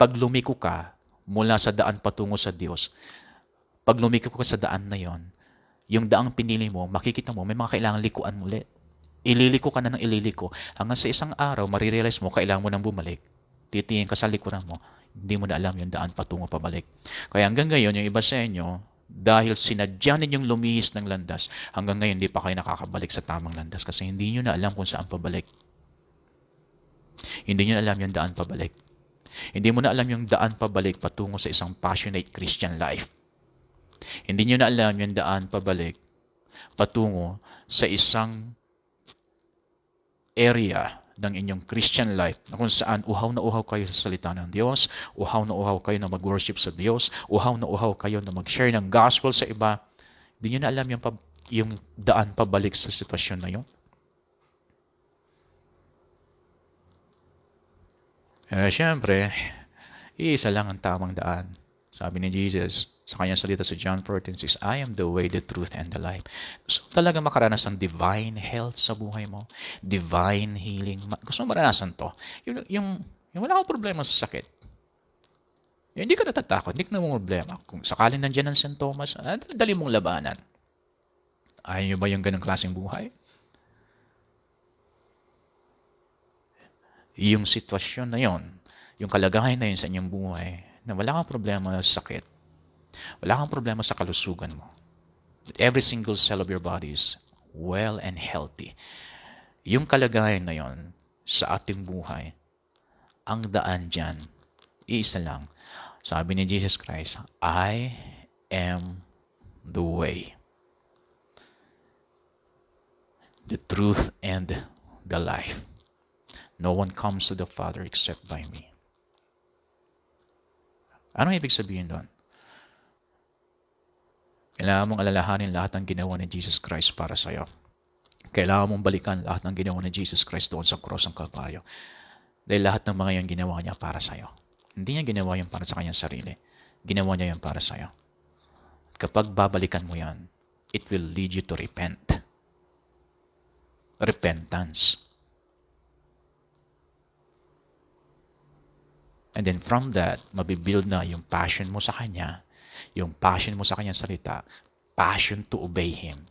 Pag lumiko ka mula sa daan patungo sa Diyos, pag lumiko ka sa daan na yon, yung daang pinili mo, makikita mo, may mga kailangan likuan muli. Ililiko ka na ng ililiko. Hanggang sa isang araw, marirealize mo, kailangan mo nang bumalik. Titingin ka sa likuran mo, hindi mo na alam yung daan patungo pabalik. Kaya hanggang ngayon, yung iba sa inyo, dahil sinadya ninyong lumihis ng landas, hanggang ngayon, hindi pa kayo nakakabalik sa tamang landas kasi hindi nyo na alam kung saan pabalik. Hindi nyo na alam yung daan pabalik. Hindi mo na alam yung daan pabalik patungo sa isang passionate Christian life. Hindi nyo na alam yung daan pabalik patungo sa isang area ng inyong Christian life na kung saan uhaw na uhaw kayo sa salita ng Diyos, uhaw na uhaw kayo na mag-worship sa Diyos, uhaw na uhaw kayo na mag-share ng gospel sa iba. Hindi nyo na alam yung daan pabalik sa sitwasyon na yun. Siyempre, iisa lang ang tamang daan. Sabi ni Jesus sa kanyang salita sa John 14:6, I am the way, the truth, and the life. Gusto mo talaga makaranas ng divine health sa buhay mo? Divine healing? Gusto mo maranasan to? Yung wala kang problema sa sakit. Yung hindi ka natatakot, hindi ka na problema. Kung sakaling nandiyan ang sintomas, dali mong labanan. Ayaw nyo ba yung ganong klaseng buhay? Yung sitwasyon na yon, yung kalagayan na yun sa inyong buhay, na wala kang problema sa sakit, wala kang problema sa kalusugan mo. Every single cell of your body is well and healthy. Yung kalagayan na yon sa ating buhay, ang daan dyan, iisa lang. Sabi ni Jesus Christ, I am the way, the truth, and the life. No one comes to the Father except by me. Ano ibig sabihin doon? Kailangan mong alalahanin lahat ng ginawa ni Jesus Christ para sa'yo. Kailangan mong balikan lahat ng ginawa ni Jesus Christ doon sa cross ng Kalbaryo. Dahil lahat ng mga yan ginawa niya para sa'yo. Hindi niya ginawa yan para sa kanyang sarili. Ginawa niya yan para sa'yo. Kapag babalikan mo yan, it will lead you to repent. Repentance. And then from that, mabibuild na yung passion mo sa Kanya, yung passion mo sa Kanyang salita, passion to obey Him.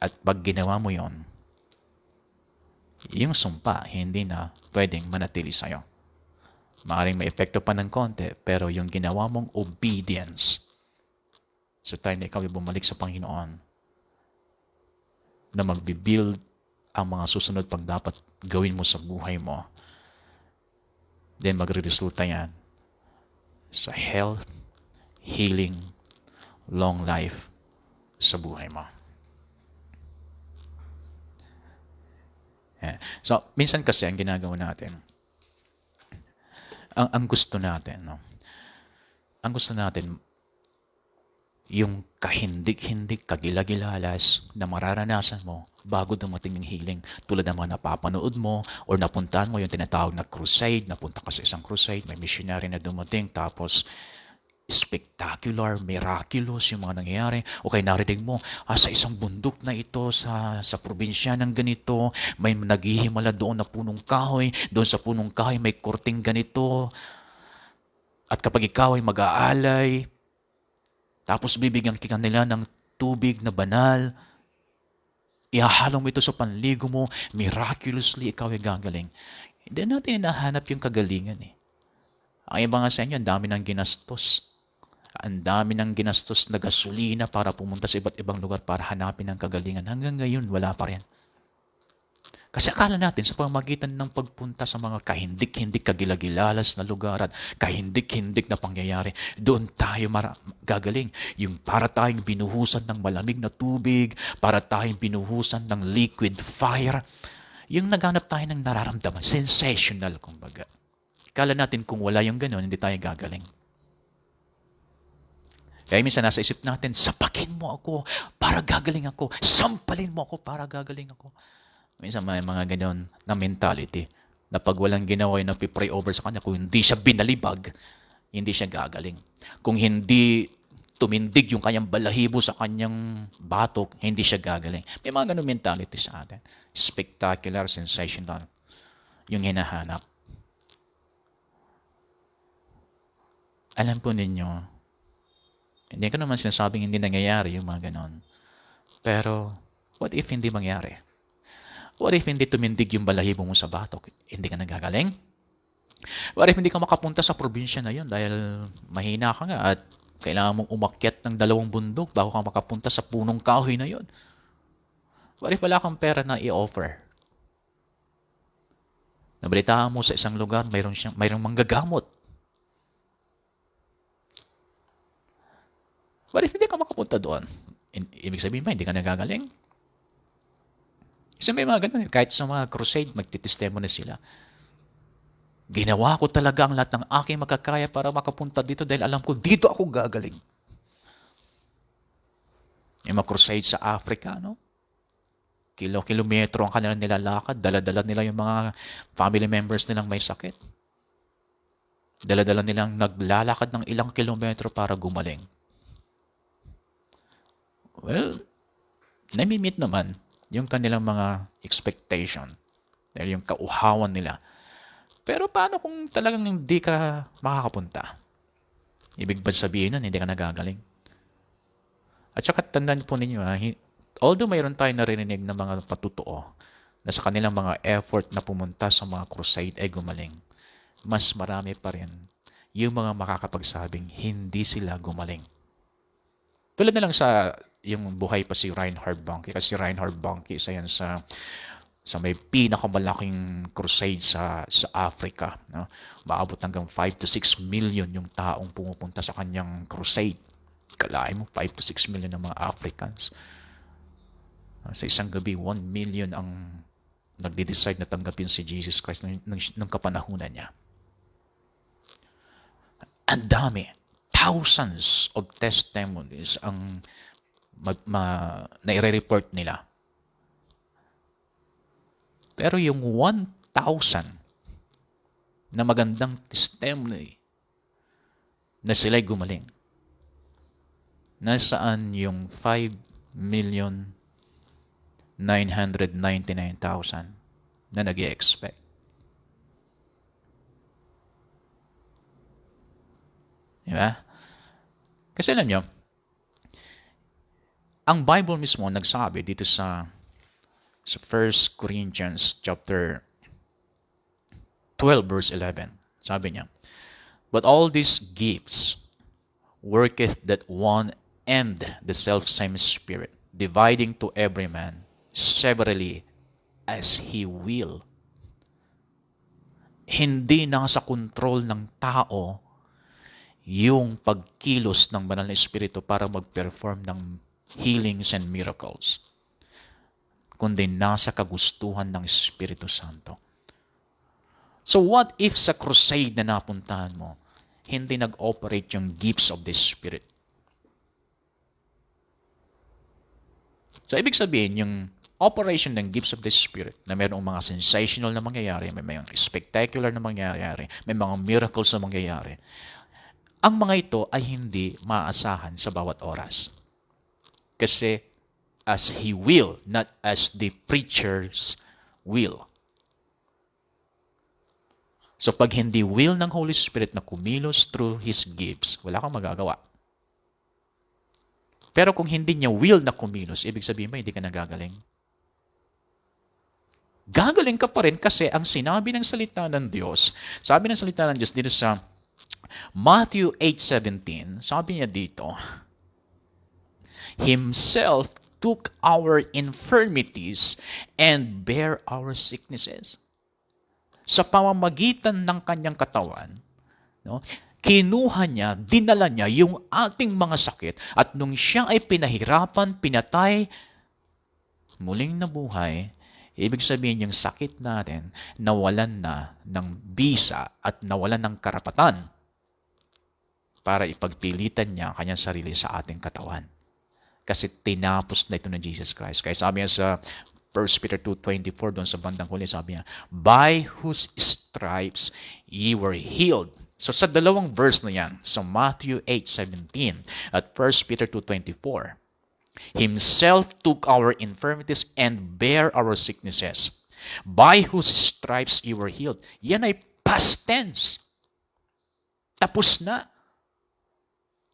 At pag ginawa mo yon, yung sumpa, hindi na pwedeng manatili sa'yo. Maaaring may epekto pa ng konti, pero yung ginawa mong obedience, sa time na ikaw ay bumalik sa Panginoon, na magbibuild ang mga susunod pang dapat gawin mo sa buhay mo, then magre-resulta yan sa health, healing, long life sa buhay mo. So, minsan kasi ang ginagawa natin, ang gusto natin, no? Ang gusto natin, yung kahindik-hindik, kagilagilalas na mararanasan mo bago dumating yung healing. Tulad ng mga napapanood mo or napuntahan mo yung tinatawag na crusade, napunta ka sa isang crusade, may missionary na dumating, tapos spectacular, miraculous yung mga nangyayari. O kaya narinig mo, sa isang bundok na ito, sa probinsya ng ganito, may naghihimala doon na punong kahoy, doon sa punong kahoy may kurting ganito, at kapag ikaw ay mag-aalay, tapos bibigyan ka nila ng tubig na banal, ihahalo mo ito sa panligo mo, miraculously ikaw ay gagaling. Hindi natin hinahanap yung kagalingan eh. Ang iba nga sa inyo, ang dami ng ginastos. Ang dami ng ginastos na gasolina para pumunta sa iba't ibang lugar para hanapin ang kagalingan. Hanggang ngayon, wala pa rin. Kasi akala natin sa pamamagitan ng pagpunta sa mga kahindik-hindik kagilagilalas na lugar at kahindik-hindik na pangyayari, doon tayo gagaling. Yung para tayong binuhusan ng malamig na tubig, para tayong binuhusan ng liquid fire, yung naghanap tayo ng nararamdaman, sensational kumbaga. Akala natin kung wala yung gano'n, hindi tayo gagaling. Kaya minsan nasa isip natin, sapakin mo ako para gagaling ako. Sampalin mo ako para gagaling ako. Minsan may mga ganyan na mentality na pag walang ginawa yung napipray over sa kanya, kung hindi siya binalibag, hindi siya gagaling. Kung hindi tumindig yung kanyang balahibo sa kanyang batok, hindi siya gagaling. May mga ganun mentality sa atin. Spectacular, sensational. Yung hinahanap. Alam po ninyo, hindi ko naman sinasabing hindi nangyayari yung mga ganon. Pero, what if hindi mangyari? What if hindi tumindig yung balahibo mo sa batok? Hindi ka nagagaling? What if hindi ka makapunta sa probinsya na yun dahil mahina ka nga at kailangan mong umakyat ng 2 bundok bago ka makapunta sa punong kahoy na yun? What if wala kang pera na i-offer? Nabalitaan mo sa isang lugar, mayroong manggagamot. What if hindi ka makapunta doon? Ibig sabihin ba, hindi ka nagagaling? Kasi may mga ganun. Kahit sa mga crusade, magtitestimony sila. Ginawa ko talaga ang lahat ng aking makakaya para makapunta dito dahil alam ko, dito ako gagaling. Yung mga crusade sa Africa, no? Kilometro ang kanilang nilalakad. Dala-dala nila yung mga family members nilang may sakit. Dala-dala nilang naglalakad ng ilang kilometro para gumaling. Well, nami-meet naman yung kanilang mga expectation. Dahil yung kauhawan nila. Pero paano kung talagang hindi ka makakapunta? Ibig ba sabihin nun, hindi ka nagagaling? At saka tandaan po ninyo, although mayroon tayong narinig ng mga patutuo na sa kanilang mga effort na pumunta sa mga crusade ay gumaling, mas marami pa rin yung mga makakapagsabing hindi sila gumaling. Tulad na lang sa yung buhay pa si Reinhard Bonnke. Kasi si Reinhard Bonnke, isa yan sa may pinakamalaking crusade sa Africa. No? Maabot hanggang 5 to 6 million yung taong pumupunta sa kanyang crusade. Kalahin mo, 5 to 6 million ng mga Africans. Sa isang gabi, 1 million ang nagde-decide na tanggapin si Jesus Christ ng kapanahunan niya. Ang dami. Thousands of testimonies ang nai-report nila. Pero yung 1,000 na magandang testimony na sila'y gumaling, nasaan yung 5,999,000 na nag-i-expect? Diba? Kasi alam nyo, ang Bible mismo nagsabi dito sa 1 Corinthians chapter 12 verse 11. Sabi niya, "But all these gifts worketh that one and the selfsame Spirit, dividing to every man severally as he will." Hindi nasa kontrol ng tao yung pagkilos ng banal na Espiritu para mag-perform ng healings and miracles, kundi nasa kagustuhan ng Espiritu Santo. So what if sa crusade na napuntahan mo, hindi nag-operate yung gifts of the Spirit? So ibig sabihin, yung operation ng gifts of the Spirit, na mayroong mga sensational na mangyayari, may mga spectacular na mangyayari, may mga miracles na mangyayari, ang mga ito ay hindi maaasahan sa bawat oras. Kasi as He will, not as the preachers will. So pag hindi will ng Holy Spirit na kumilos through His gifts, wala kang magagawa. Pero kung hindi niya will na kumilos, ibig sabihin ba hindi ka nagagaling? Gagaling ka pa rin kasi ang sinabi ng salita ng Diyos, sabi ng salita ng Diyos dito sa Matthew 8:17, sabi niya dito, Himself took our infirmities and bare our sicknesses. Sa pamamagitan ng kanyang katawan, no, kinuha niya, dinala niya yung ating mga sakit at nung siya ay pinahirapan, pinatay, muling nabuhay, ibig sabihin yung sakit natin, nawalan na ng bisa at nawalan ng karapatan para ipagpilitan niya ang kanyang sarili sa ating katawan. Kasi tinapos na ito ng Jesus Christ. Kaya sabi niya sa 1 Peter 2:24, doon sa bandang huli, sabi niya, by whose stripes ye were healed. So sa dalawang verse na yan, sa Matthew 8:17 at 1 Peter 2:24, Himself took our infirmities and bare our sicknesses. By whose stripes you were healed. Yan ay past tense. Tapos na.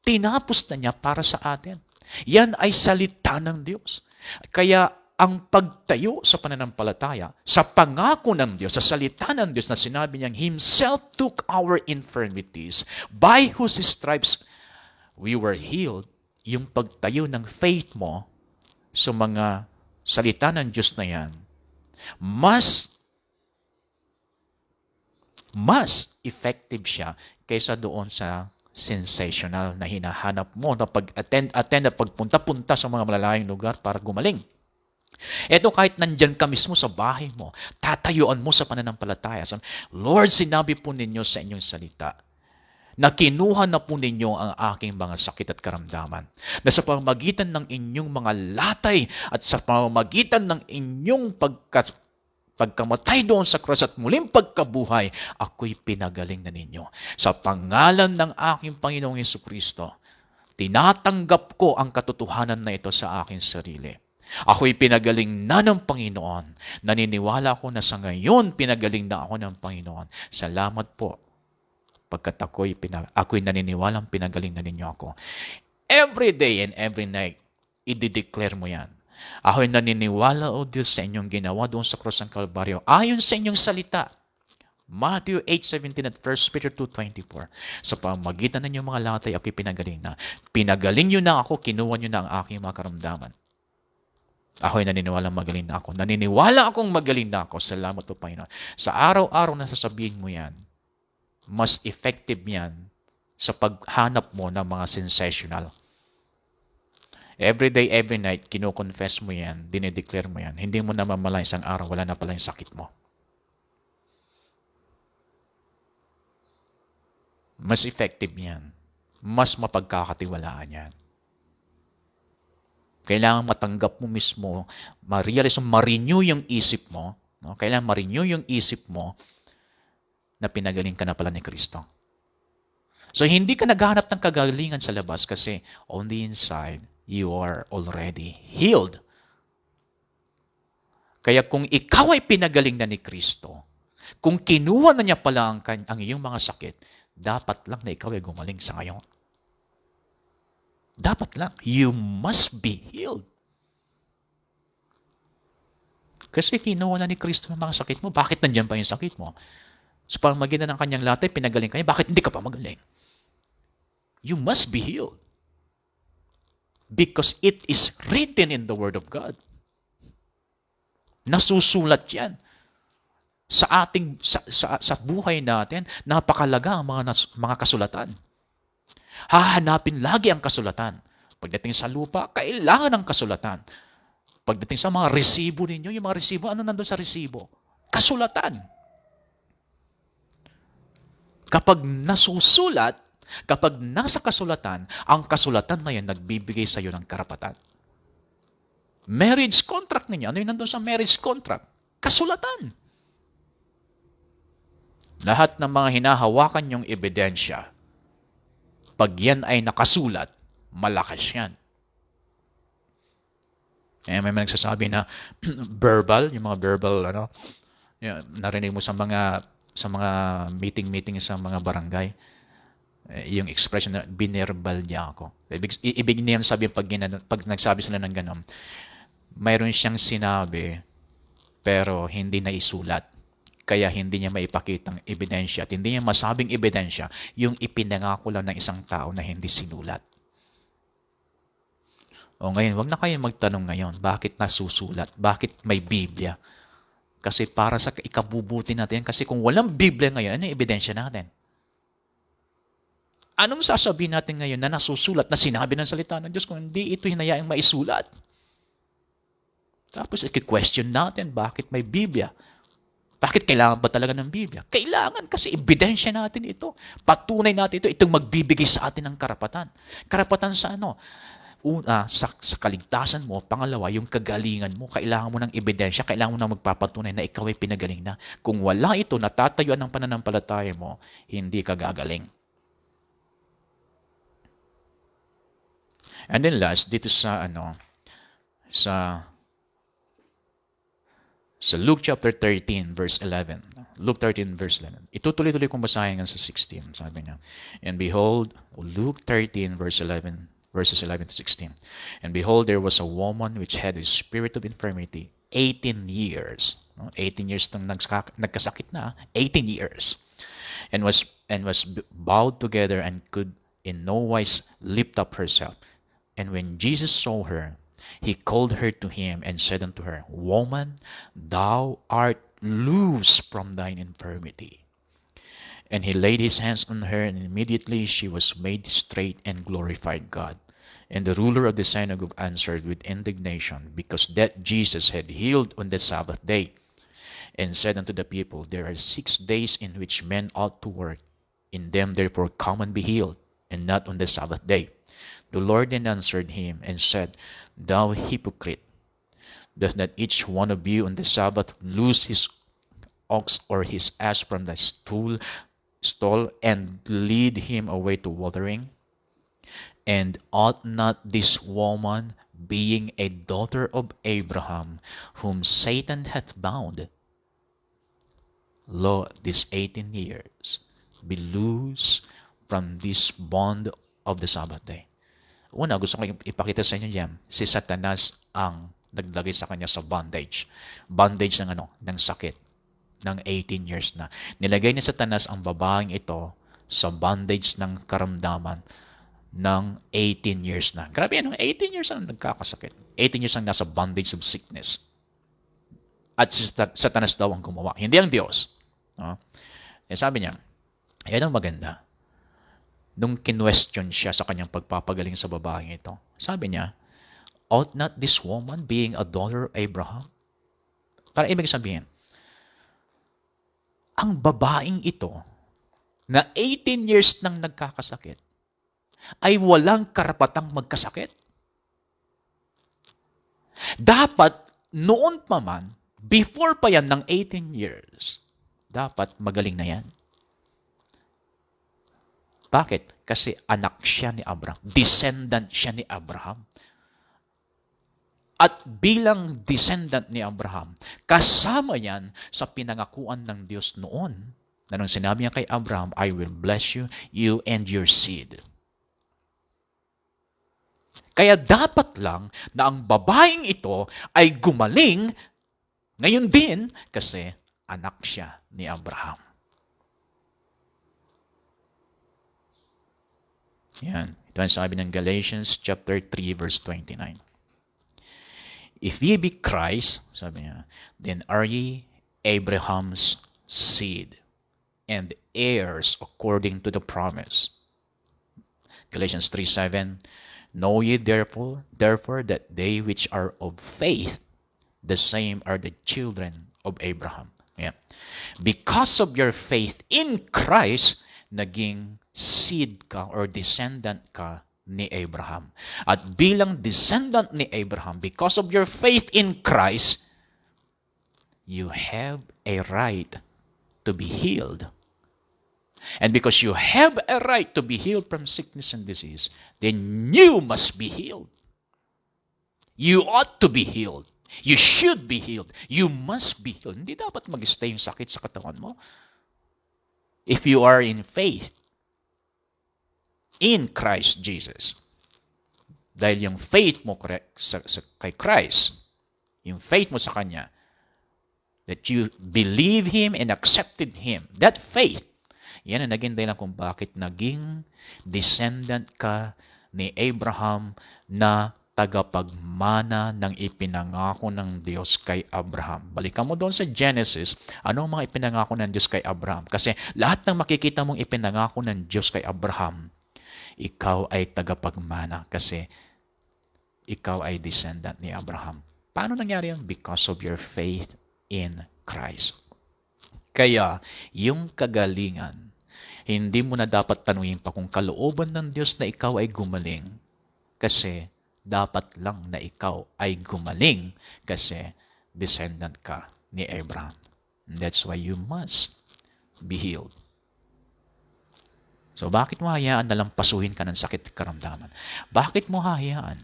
Tinapos na niya para sa atin. Yan ay salita ng Diyos. Kaya ang pagtayo sa pananampalataya, sa pangako ng Diyos, sa salita ng Diyos na sinabi niyang Himself took our infirmities, by whose stripes we were healed, yung pagtayo ng faith mo sa mga salita ng Diyos na yan, mas effective siya kaysa doon sa sensational na hinahanap mo na pag-attend at pagpunta-punta sa mga malalayong lugar para gumaling. Ito kahit nandyan ka mismo sa bahay mo, tatayuan mo sa pananampalataya. Lord, sinabi po ninyo sa inyong salita na kinuha na po ninyo ang aking mga sakit at karamdaman. Na sa pamamagitan ng inyong mga latay at sa pamamagitan ng inyong pagkamatay doon sa krus at muling pagkabuhay, ako'y pinagaling na ninyo. Sa pangalan ng aking Panginoong Jesucristo, tinatanggap ko ang katotohanan na ito sa aking sarili. Ako'y pinagaling na ng Panginoon. Naniniwala ako na sa ngayon pinagaling na ako ng Panginoon. Salamat po. Pagkat ako'y naniniwalang pinagaling na ninyo ako. Every day and every night, i-declare mo yan. Ako'y naniniwala, O Diyos, sa inyong ginawa doon sa krus ng Kalbaryo. Ayon sa inyong salita. Matthew 8:17 at 1 Peter 2:24. Sa pamagitan ng inyong mga latay, ako'y pinagaling na. Pinagaling nyo na ako, kinuha nyo na ang aking mga karamdaman. Ako'y naniniwala magaling na ako. Naniniwala akong magaling na ako. Salamat po, Panginoon. Sa araw-araw na sasabihin mo yan, mas effective yan sa paghanap mo ng mga sensational. Every day, every night, kino-confess mo yan, dinideclare mo yan. Hindi mo na mamala isang araw, wala na pala yung sakit mo. Mas effective yan. Mas mapagkakatiwalaan yan. Kailangan matanggap mo mismo, ma-realize mo, ma-renew yung isip mo. No? Kailangan ma-renew yung isip mo na pinagaling ka na pala ni Kristo. So, hindi ka naghahanap ng kagalingan sa labas kasi on the inside, you are already healed. Kaya kung ikaw ay pinagaling na ni Kristo, kung kinuha na niya pala ang iyong mga sakit, dapat lang na ikaw ay gumaling sa ngayon. Dapat lang. You must be healed. Kasi kinuha na ni Kristo ang mga sakit mo. Bakit nandiyan pa yung sakit mo? Sa pamamagitan ng kanyang latay, pinagaling ka niya. Bakit hindi ka pa magaling? You must be healed. Because it is written in the Word of God. Nasusulat yan. Sa buhay natin, napakalaga ang mga kasulatan. Hahanapin lagi ang kasulatan. Pagdating sa lupa, kailangan ng kasulatan. Pagdating sa mga resibo ninyo, yung mga resibo, ano nandun sa resibo? Kasulatan. Kapag nasusulat, kapag nasa kasulatan, ang kasulatan na yan nagbibigay sa iyo ng karapatan. Marriage contract ninyo, ano yung nandun sa marriage contract? Kasulatan. Lahat ng mga hinahawakan yung ebidensya, pag yan ay nakasulat, malakas yan. May nagsasabi na verbal, yung mga verbal, narinig mo sa mga meeting sa mga barangay, yung expression na binerbal niya ako. Ibig niya sabi pag nagsabi sila ng ganon, mayroon siyang sinabi, pero hindi na isulat. Kaya hindi niya maipakitang ebidensya at hindi niya masabing ebidensya yung ipinangako lang ng isang tao na hindi sinulat. O ngayon, wag na kayo magtanong ngayon, bakit nasusulat? Bakit may Biblia? Kasi para sa ikabubuti natin, kasi kung walang Biblia ngayon, ano yung ebidensya natin? Anong sasabihin natin ngayon na nasusulat, na sinabi ng salita ng Diyos kung hindi ito hinayaang maisulat? Tapos i-question natin, bakit may Biblia? Bakit kailangan ba talaga ng Biblia? Kailangan kasi ebidensya natin ito. Patunay natin ito, itong magbibigay sa atin ng karapatan. Karapatan sa ano? Una, sa kaligtasan mo. Pangalawa, yung kagalingan mo. Kailangan mo ng ebidensya. Kailangan mo na magpapatunay na ikaw ay pinagaling na. Kung wala ito, natatayuan ng pananampalataya mo, hindi ka gagaling. And then last, dito sa Luke chapter 13, verse 11. Luke 13, verse 11. Itutuloy-tuloy kong basahin hanggang sa 16. Sabi niya, and behold, Luke 13, verse 11, verses 11 to 16. And behold, there was a woman which had a spirit of infirmity 18 years. 18 years nang nagkasakit na. 18 years. And was bowed together and could in no wise lift up herself. And when Jesus saw her, he called her to him and said unto her, Woman, thou art loosed from thine infirmity. And he laid his hands on her, and immediately she was made straight and glorified God. And the ruler of the synagogue answered with indignation, because that Jesus had healed on the Sabbath day, and said unto the people, There are 6 days in which men ought to work. In them therefore come and be healed, and not on the Sabbath day. The Lord then answered him and said, Thou hypocrite, does not each one of you on the Sabbath loose his ox or his ass from the stall and lead him away to watering? And ought not this woman, being a daughter of Abraham, whom Satan hath bound, lo, this 18 years, be loose from this bond of the Sabbath day? Una, gusto ko ipakita sa inyo yan, si Satanas ang naglagay sa kanya sa bondage. Bondage ng sakit, ng 18 years na. Nilagay ni Satanas ang babaeng ito sa bondage ng karamdaman ng 18 years na. Grabe yan, 18 years ang nagkakasakit. 18 years ang nasa bondage of sickness. At si Satanas daw ang gumawa, hindi ang Diyos. No? Eh, sabi niya, yan ang maganda. Nung kinwestiyon siya sa kanyang pagpapagaling sa babaeng ito, sabi niya, ought not this woman, being a daughter of Abraham? Para ibig sabihin, ang babaeng ito, na 18 years nang nagkakasakit, ay walang karapatang magkasakit. Dapat, noon pa man, before pa yan ng 18 years, dapat magaling na yan. Bakit? Kasi anak siya ni Abraham. Descendant siya ni Abraham. At bilang descendant ni Abraham, kasama yan sa pinangakuan ng Diyos noon, na nung sinabi niya kay Abraham, I will bless you, you and your seed. Kaya dapat lang na ang babaeng ito ay gumaling ngayon din kasi anak siya ni Abraham. Yan. Ito ang sabi ng Galatians chapter 3 verse 29. If ye be Christ, sabi niya, then are ye Abraham's seed and heirs according to the promise. Galatians 3:7. Know ye therefore that they which are of faith, the same are the children of Abraham. Yeah. Because of your faith in Christ, naging seed ka or descendant ka ni Abraham. At bilang descendant ni Abraham, because of your faith in Christ, you have a right to be healed. And because you have a right to be healed from sickness and disease, then you must be healed. You ought to be healed. You should be healed. You must be healed. Hindi dapat mag-stay yung sakit sa katawan mo. If you are in faith in Christ Jesus. Dahil yung faith mo kay Christ, yung faith mo sa Kanya, that you believe Him and accepted Him, that faith, yan ang naging dahilan kung bakit naging descendant ka ni Abraham na tagapagmana ng ipinangako ng Diyos kay Abraham. Balikan mo doon sa Genesis, ano ang mga ipinangako ng Diyos kay Abraham? Kasi lahat ng makikita mong ipinangako ng Diyos kay Abraham, ikaw ay tagapagmana kasi ikaw ay descendant ni Abraham. Paano nangyari yun? Because of your faith in Christ. Kaya, yung kagalingan, hindi mo na dapat tanungin pa kung kalooban ng Diyos na ikaw ay gumaling. Kasi dapat lang na ikaw ay gumaling kasi descendant ka ni Abraham. And that's why you must be healed. So bakit mo hayaan na lang pasuhin ka ng sakit at karamdaman? Bakit mo hayaan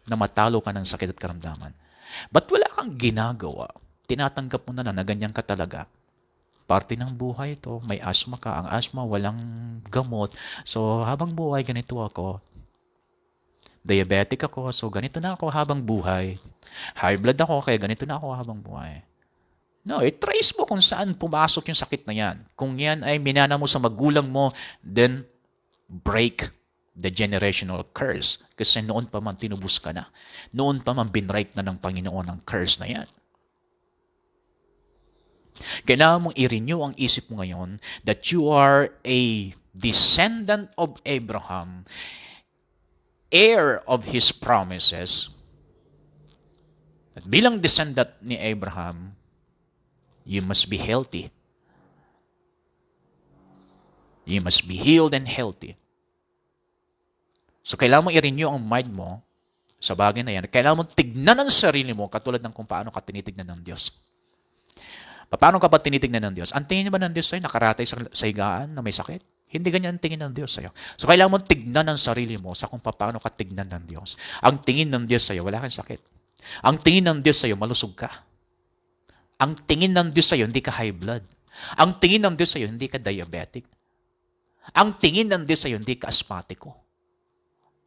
na matalo ka ng sakit at karamdaman? Ba't wala kang ginagawa? Tinatanggap mo na ganyan ka talaga. Parte ng buhay ito. May asthma ka. Ang asthma walang gamot. So habang buhay ganito ako. Diabetic ako, so ganito na ako habang buhay. High blood ako, kaya ganito na ako habang buhay. No, i-trace mo kung saan pumasok yung sakit na yan. Kung yan ay minana mo sa magulang mo, then break the generational curse. Kasi noon pa man tinubos ka na. Noon pa man binright na ng Panginoon ang curse na yan. Kailangan mong i-renew ang isip mo ngayon that you are a descendant of Abraham, heir of his promises. At bilang descendant ni Abraham, you must be healthy. You must be healed and healthy. So kailangan mo i-renew ang mind mo sa bagay na yan. Kailangan mo tignan ang sarili mo katulad ng kung paano ka tinitignan ng Diyos. Paano ka ba tinitignan ng Diyos? Ang tingin ba ng Diyos sa'yo nakaratay sa higaan na may sakit? Hindi ganyan ang tingin ng Diyos sa'yo. So, kailangan mo tignan ang sarili mo sa kung paano ka tignan ng Diyos. Ang tingin ng Diyos sa'yo, wala kang sakit. Ang tingin ng Diyos sa'yo, malusog ka. Ang tingin ng Diyos sa'yo, hindi ka high blood. Ang tingin ng Diyos sa'yo, hindi ka diabetic. Ang tingin ng Diyos sa'yo, hindi ka asmatiko.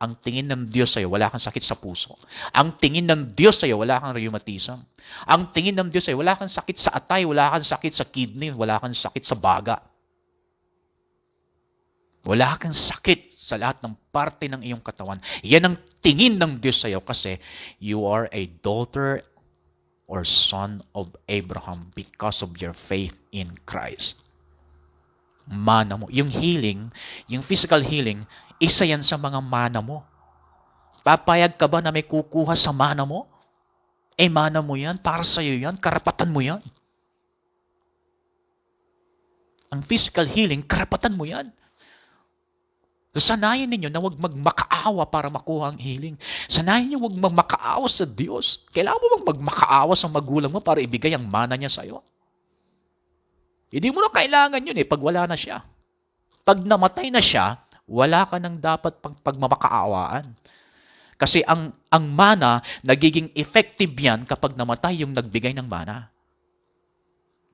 Ang tingin ng Diyos sa'yo, wala kang sakit sa puso. Ang tingin ng Diyos sa'yo, wala kang rheumatism. Ang tingin ng Diyos sa'yo, wala kang sakit sa atay, wala kang sakit sa kidney, wala kang sakit sa baga. Wala kang sakit sa lahat ng parte ng iyong katawan. Yan ang tingin ng Diyos sa'yo kasi you are a daughter or son of Abraham because of your faith in Christ. Mana mo. Yung healing, yung physical healing, isa yan sa mga mana mo. Papayag ka ba na may kukuha sa mana mo? Mana mo yan, para sa'yo yan, karapatan mo yan. Ang physical healing, karapatan mo yan. Sanayin ninyo na huwag magmakaawa para makuha ang healing. Sanayin niyo huwag magmakaawa sa Diyos. Kailangan mo bang magmakaawa sa magulang mo para ibigay ang mana niya sa'yo? Hindi mo na kailangan yun pag wala na siya. Pag namatay na siya, wala ka nang dapat pagmamakaawaan. Kasi ang mana, nagiging effective yan kapag namatay yung nagbigay ng mana.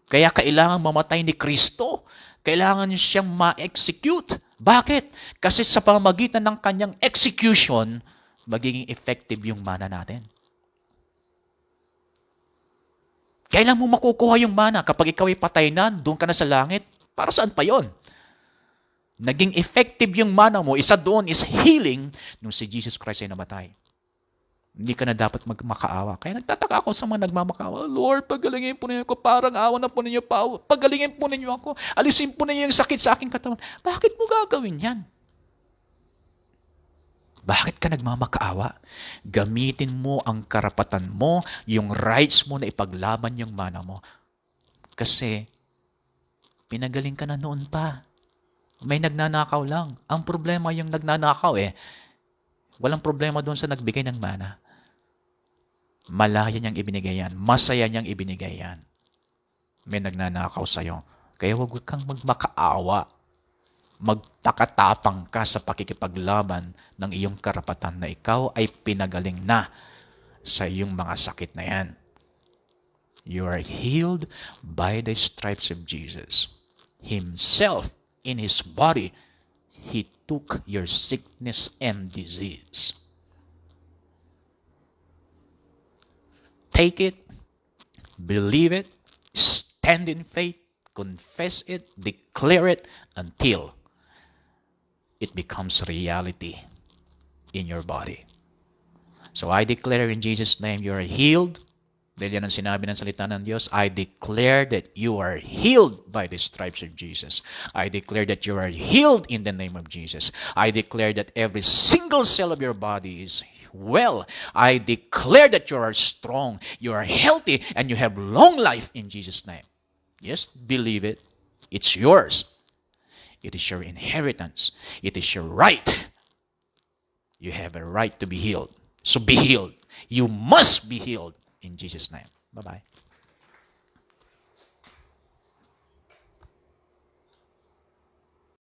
Kaya kailangan mamatay ni Kristo. Kailangan siyang ma-execute. Bakit? Kasi sa pamamagitan ng kanyang execution, magiging effective yung mana natin. Kailan mo makukuha yung mana? Kapag ikaw ay patay na, doon ka na sa langit. Para saan pa yon? Naging effective yung mana mo. Isa doon is healing nung si Jesus Christ ay namatay. Hindi ka na dapat magmakaawa. Kaya nagtataka ako sa mga nagmamakaawa. Lord, pagalingin po ninyo ako. Parang awa na po ninyo pa. Pagalingin po ninyo ako. Alisin po ninyo yung sakit sa aking katawan. Bakit mo gagawin yan? Bakit ka nagmamakaawa? Gamitin mo ang karapatan mo, yung rights mo na ipaglaban yung mana mo. Kasi, pinagaling ka na noon pa. May nagnanakaw lang. Ang problema yung nagnanakaw walang problema doon sa nagbigay ng mana. Malaya niyang ibinigay yan. Masaya niyang ibinigay yan. May nagnanakaw sa'yo. Kaya huwag kang magmakaawa. Magtakatapang ka sa pakikipaglaban ng iyong karapatan na ikaw ay pinagaling na sa iyong mga sakit na yan. You are healed by the stripes of Jesus. Himself, in His body, He took your sickness and disease. Take it, believe it, stand in faith, confess it, declare it until it becomes reality in your body. So I declare in Jesus' name, you are healed. Dahil yan ang sinabi ng salita ng Diyos, I declare that you are healed by the stripes of Jesus. I declare that you are healed in the name of Jesus. I declare that every single cell of your body is well. I declare that you are strong, you are healthy, and you have long life in Jesus' name. Yes, believe it. It's yours. It is your inheritance. It is your right. You have a right to be healed. So be healed. You must be healed in Jesus' name. Bye-bye.